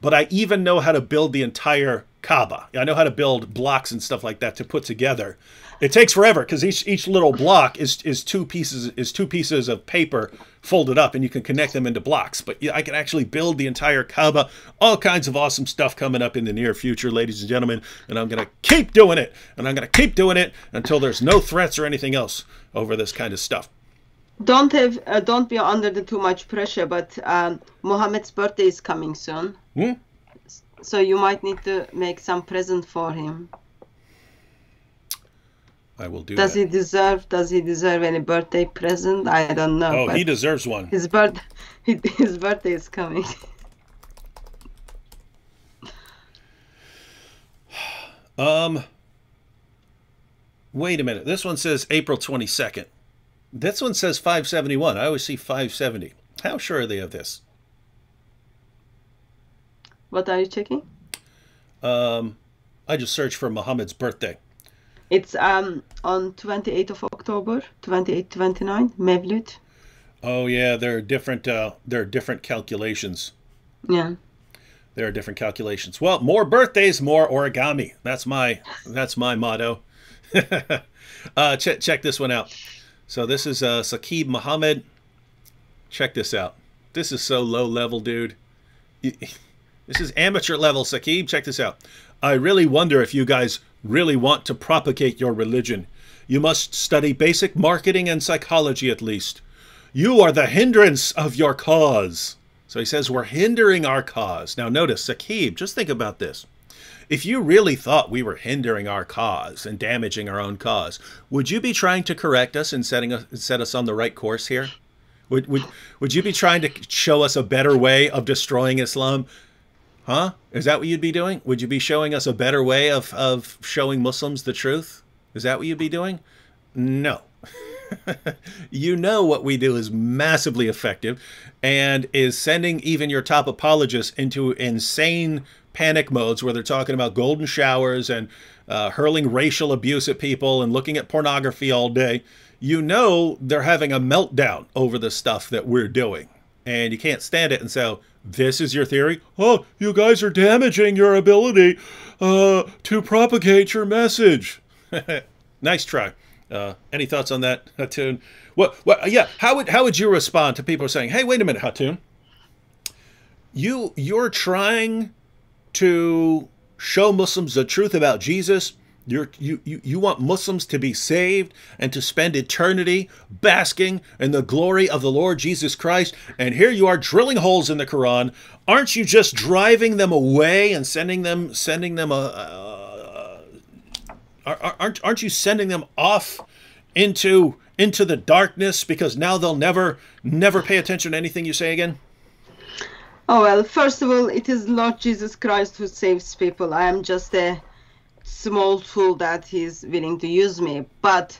But I even know how to build the entire Kaaba. I know how to build blocks and stuff like that to put together. It takes forever because each little block is two pieces of paper folded up, and you can connect them into blocks. But I can actually build the entire Kaaba. All kinds of awesome stuff coming up in the near future, ladies and gentlemen. And I'm going to keep doing it. And I'm going to keep doing it until there's no threats or anything else over this kind of stuff. Don't be under too much pressure, but Muhammad's birthday is coming soon. So you might need to make some present for him. I will do Does that. Does he deserve any birthday present? I don't know. Oh, he deserves one. His birthday is coming. Wait a minute. This one says April 22nd. This one says 571. I always see 570. How sure are they of this? What are you checking? I just searched for Muhammad's birthday. It's on 28th of October, 28-29, Mevlid. Oh yeah, there are different calculations. Yeah. There are different calculations. Well, more birthdays, more origami. That's my motto. Check this one out. So this is Saqib Muhammad. Check this out. This is so low level, dude. This is amateur level, Saqib. Check this out. I really wonder if you guys really want to propagate your religion. You must study basic marketing and psychology at least. You are the hindrance of your cause. So he says we're hindering our cause. Now notice, Saqib, just think about this. If you really thought we were hindering our cause and damaging our own cause, would you be trying to correct us and set us on the right course here? Would you be trying to show us a better way of destroying Islam? Huh? Is that what you'd be doing? Would you be showing us a better way of showing Muslims the truth? Is that what you'd be doing? No. You know what we do is massively effective and is sending even your top apologists into insane panic modes where they're talking about golden showers and hurling racial abuse at people and looking at pornography all day. You know they're having a meltdown over the stuff that we're doing. And you can't stand it. And so this is your theory? Oh, you guys are damaging your ability to propagate your message. Nice try. Any thoughts on that, Hatun? Yeah. How would you respond to people saying, "Hey, wait a minute, Hatun. You're trying to show Muslims the truth about Jesus. You want Muslims to be saved and to spend eternity basking in the glory of the Lord Jesus Christ, and here you are drilling holes in the Quran. Aren't you just driving them away and aren't you sending them off into the darkness, because now they'll never pay attention to anything you say again?" Oh, well, first of all, it is Lord Jesus Christ who saves people. I am just a small tool that he's willing to use me. But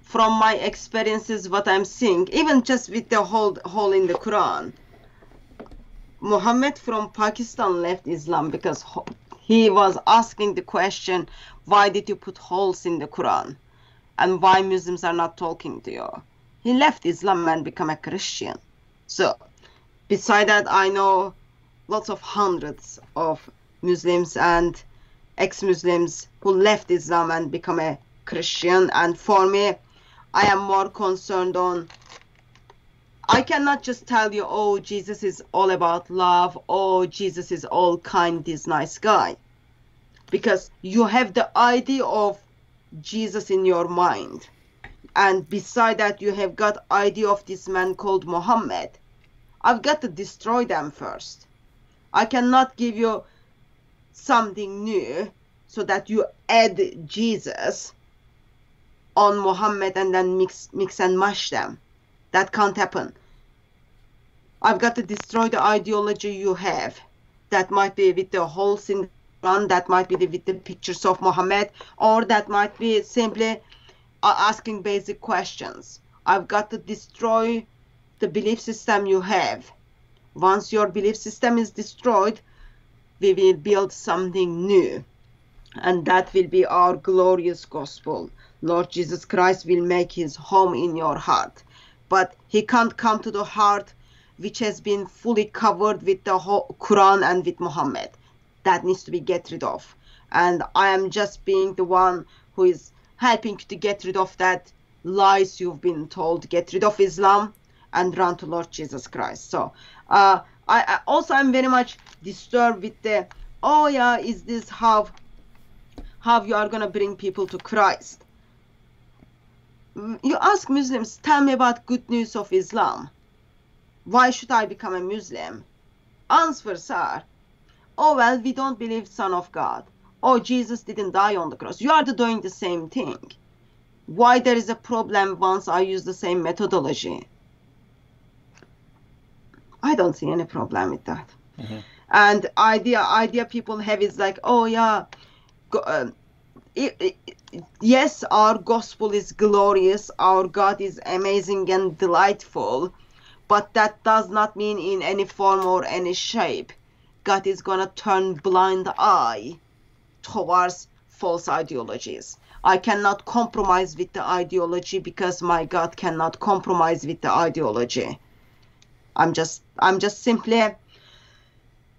from my experiences, what I'm seeing, even just with the hole in the Quran, Muhammad from Pakistan left Islam because he was asking the question, why did you put holes in the Quran? And why Muslims are not talking to you? He left Islam and became a Christian. So, beside that, I know lots of hundreds of Muslims and ex-Muslims who left Islam and become a Christian. And for me, I am more concerned on, I cannot just tell you, oh, Jesus is all about love, oh, Jesus is all kind, this nice guy. Because you have the idea of Jesus in your mind. And beside that, you have got idea of this man called Muhammad. I've got to destroy them first. I cannot give you something new so that you add Jesus on Muhammad and then mix and mash them. That can't happen. I've got to destroy the ideology you have. That might be with the holes in the Quran, that might be with the pictures of Muhammad, or that might be simply asking basic questions. I've got to destroy the belief system you have. Once your belief system is destroyed, we will build something new. And that will be our glorious gospel. Lord Jesus Christ will make his home in your heart. But he can't come to the heart which has been fully covered with the whole Quran and with Muhammad. That needs to be get rid of. And I am just being the one who is helping to get rid of that lies you've been told. Get rid of Islam and run to Lord Jesus Christ. So I also am very much disturbed with the, oh yeah, is this how you are going to bring people to Christ? You ask Muslims, tell me about good news of Islam. Why should I become a Muslim? Answers are, oh well, we don't believe Son of God. Oh, Jesus didn't die on the cross. You are doing the same thing. Why there is a problem once I use the same methodology? I don't see any problem with that. Mm-hmm. And idea people have is like, oh yeah, yes, our gospel is glorious, our God is amazing and delightful, but that does not mean in any form or any shape God is gonna turn blind eye towards false ideologies. I cannot compromise with the ideology because my God cannot compromise with the ideology. I'm just simply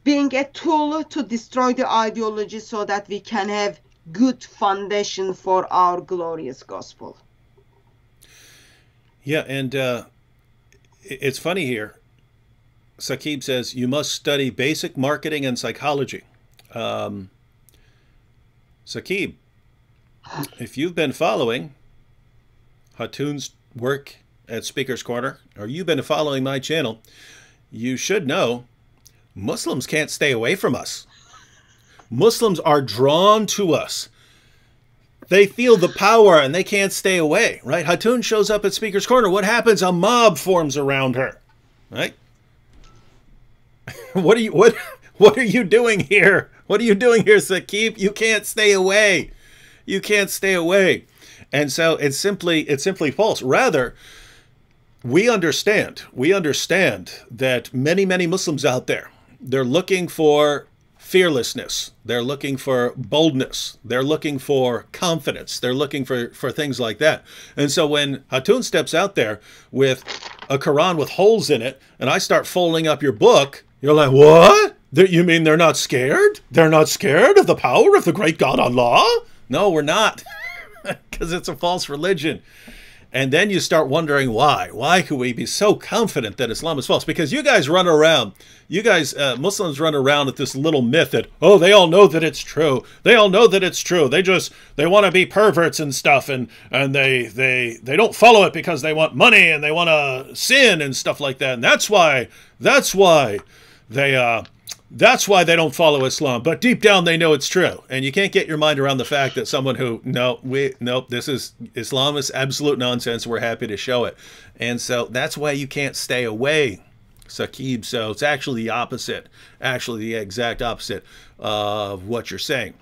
being a tool to destroy the ideology so that we can have good foundation for our glorious gospel. Yeah, and it's funny here. Saqib says, you must study basic marketing and psychology. Saqib, if you've been following Hatun's work at Speaker's Corner, or you've been following my channel, you should know Muslims can't stay away from us. Muslims are drawn to us. They feel the power and they can't stay away, right? Hatun shows up at Speaker's Corner. What happens? A mob forms around her, right? What are you doing here? What are you doing here, Saqib? You can't stay away. You can't stay away. And so it's simply false. Rather, we understand that many Muslims out there, they're looking for fearlessness. They're looking for boldness. They're looking for confidence. They're looking for things like that. And so when Hatun steps out there with a Quran with holes in it, and I start folding up your book, you're like, what? You mean they're not scared? They're not scared of the power of the great God Allah? No, we're not. because it's a false religion. And then you start wondering why. Why could we be so confident that Islam is false? Because you guys run around, Muslims run around with this little myth that, oh, they all know that it's true. They all know that it's true. They want to be perverts and stuff, and they don't follow it because they want money and they want to sin and stuff like that. And that's why they don't follow Islam. But deep down, they know it's true. And you can't get your mind around the fact that someone who, Islam is absolute nonsense. We're happy to show it. And so that's why you can't stay away, Saqib. So it's actually the opposite, actually the exact opposite of what you're saying.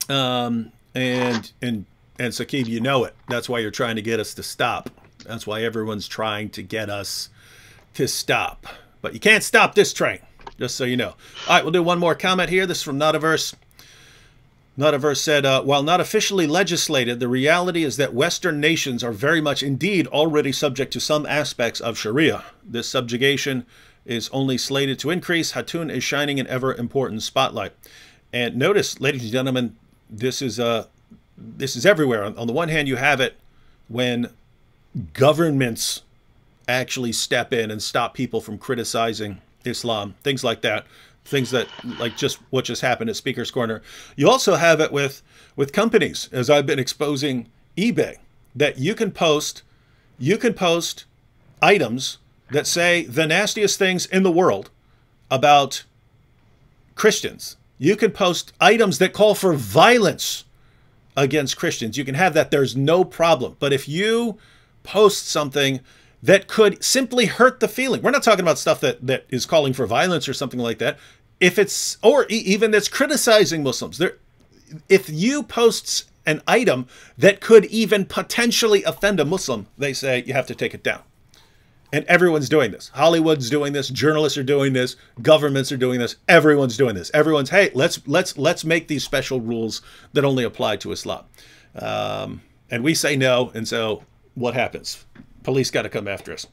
And Saqib, you know it. That's why you're trying to get us to stop. That's why everyone's trying to get us to stop. But you can't stop this train. Just so you know. All right, we'll do one more comment here. This is from Notaverse. Notaverse said, while not officially legislated, the reality is that Western nations are very much indeed already subject to some aspects of Sharia. This subjugation is only slated to increase. Hatun is shining an ever-important spotlight. And notice, ladies and gentlemen, this is everywhere. On the one hand, you have it when governments actually step in and stop people from criticizing Islam, things like that, things that like just what just happened at Speaker's Corner. You also have it with companies, as I've been exposing eBay, that you can post items that say the nastiest things in the world about Christians. You can post items that call for violence against Christians. You can have that. There's no problem. But if you post something that could simply hurt the feeling. We're not talking about stuff that is calling for violence or something like that. If it's, or even that's criticizing Muslims. If you post an item that could even potentially offend a Muslim, they say you have to take it down. And everyone's doing this. Hollywood's doing this. Journalists are doing this. Governments are doing this. Everyone's doing this. Everyone's, hey, let's make these special rules that only apply to Islam. And we say no. And so what happens? Police got to come after us.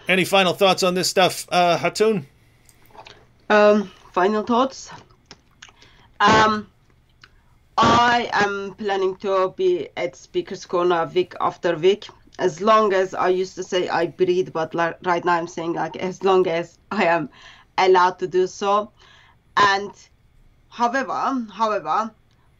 Any final thoughts on this stuff, Hatun? Final thoughts. I am planning to be at Speaker's Corner week after week. As long as I used to say I breathe, but right now I'm saying like as long as I am allowed to do so. And however,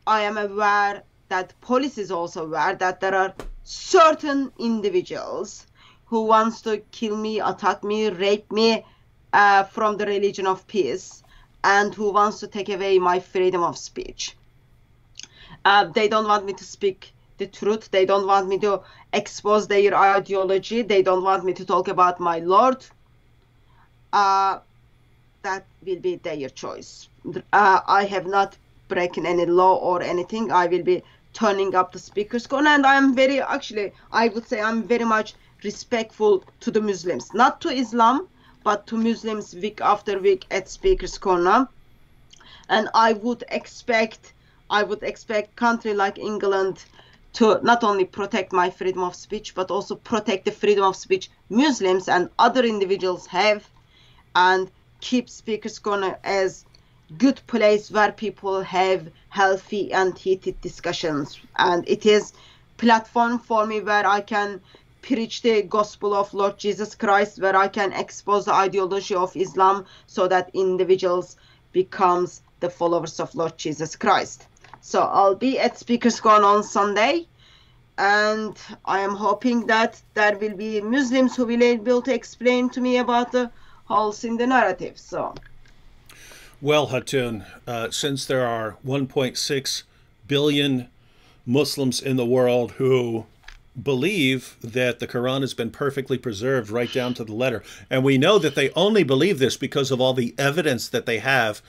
I am aware that police is also aware that there are certain individuals who wants to kill me, attack me, rape me from the religion of peace, and who wants to take away my freedom of speech. They don't want me to speak the truth. They don't want me to expose their ideology. They don't want me to talk about my Lord. That will be their choice. I have not broken any law or anything. I will be turning up the Speaker's Corner, and I'm very, actually, I would say I'm very much respectful to the Muslims, not to Islam, but to Muslims week after week at Speaker's Corner. And I would expect country like England to not only protect my freedom of speech, but also protect the freedom of speech Muslims and other individuals have, and keep Speaker's Corner as good place where people have healthy and heated discussions. And it is platform for me where I can preach the gospel of Lord Jesus Christ, where I can expose the ideology of Islam so that individuals becomes the followers of Lord Jesus Christ. So I'll be at Speaker's Corner on Sunday, and I am hoping that there will be Muslims who will be able to explain to me about the holes in the narrative. So, well, Hatun, since there are 1.6 billion Muslims in the world who believe that the Quran has been perfectly preserved right down to the letter, and we know that they only believe this because of all the evidence that they have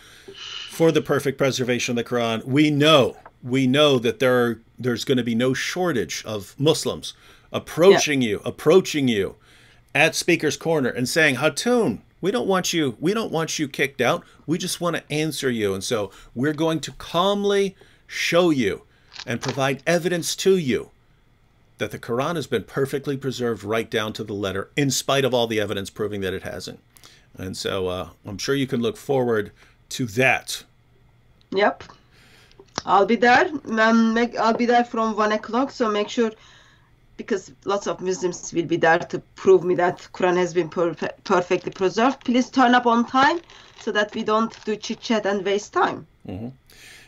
for the perfect preservation of the Quran, we know that there's going to be no shortage of Muslims approaching you at Speaker's Corner and saying, Hatun, we don't want you kicked out. We just want to answer you. And so we're going to calmly show you and provide evidence to you that the Quran has been perfectly preserved right down to the letter, in spite of all the evidence proving that it hasn't. And so I'm sure you can look forward to that. Yep. I'll be there. I'll be there from 1 o'clock. So make sure, because lots of Muslims will be there to prove me that Quran has been perfectly preserved. Please turn up on time so that we don't do chit chat and waste time. Mm-hmm.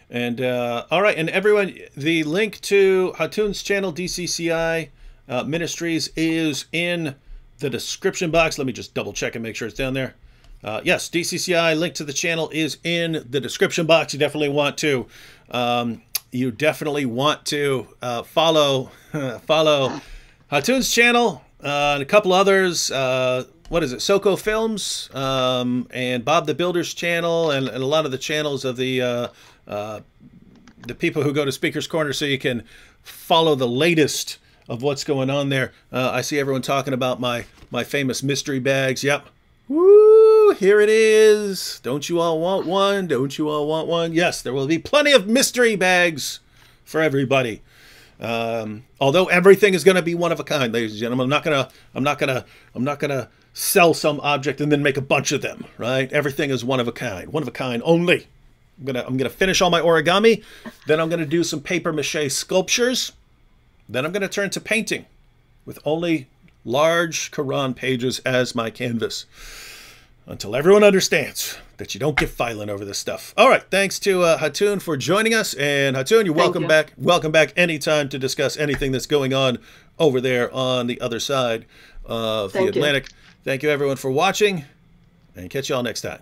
And all right, and everyone, the link to Hatun's channel, DCCI Ministries, is in the description box. Let me just double check and make sure it's down there. Yes, DCCI link to the channel is in the description box. You definitely want to follow follow Hatun's channel and a couple others. What is it? Soko Films and Bob the Builder's channel, and a lot of the channels of the people who go to Speaker's Corner, so you can follow the latest of what's going on there. I see everyone talking about my famous mystery bags. Yep. Woo! Here it is. Don't you all want one? Don't you all want one? Yes, there will be plenty of mystery bags for everybody. Although everything is going to be one of a kind, ladies and gentlemen. I'm not gonna sell some object and then make a bunch of them. Right? Everything is one of a kind only. I'm gonna finish all my origami, then I'm gonna do some paper mache sculptures, then I'm gonna turn to painting with only large Quran pages as my canvas, until everyone understands that you don't get violent over this stuff. All right, thanks to Hatun for joining us, and Hatun, you're welcome back. Welcome back anytime to discuss anything that's going on over there on the other side of the Atlantic. Thank you everyone for watching, and catch you all next time.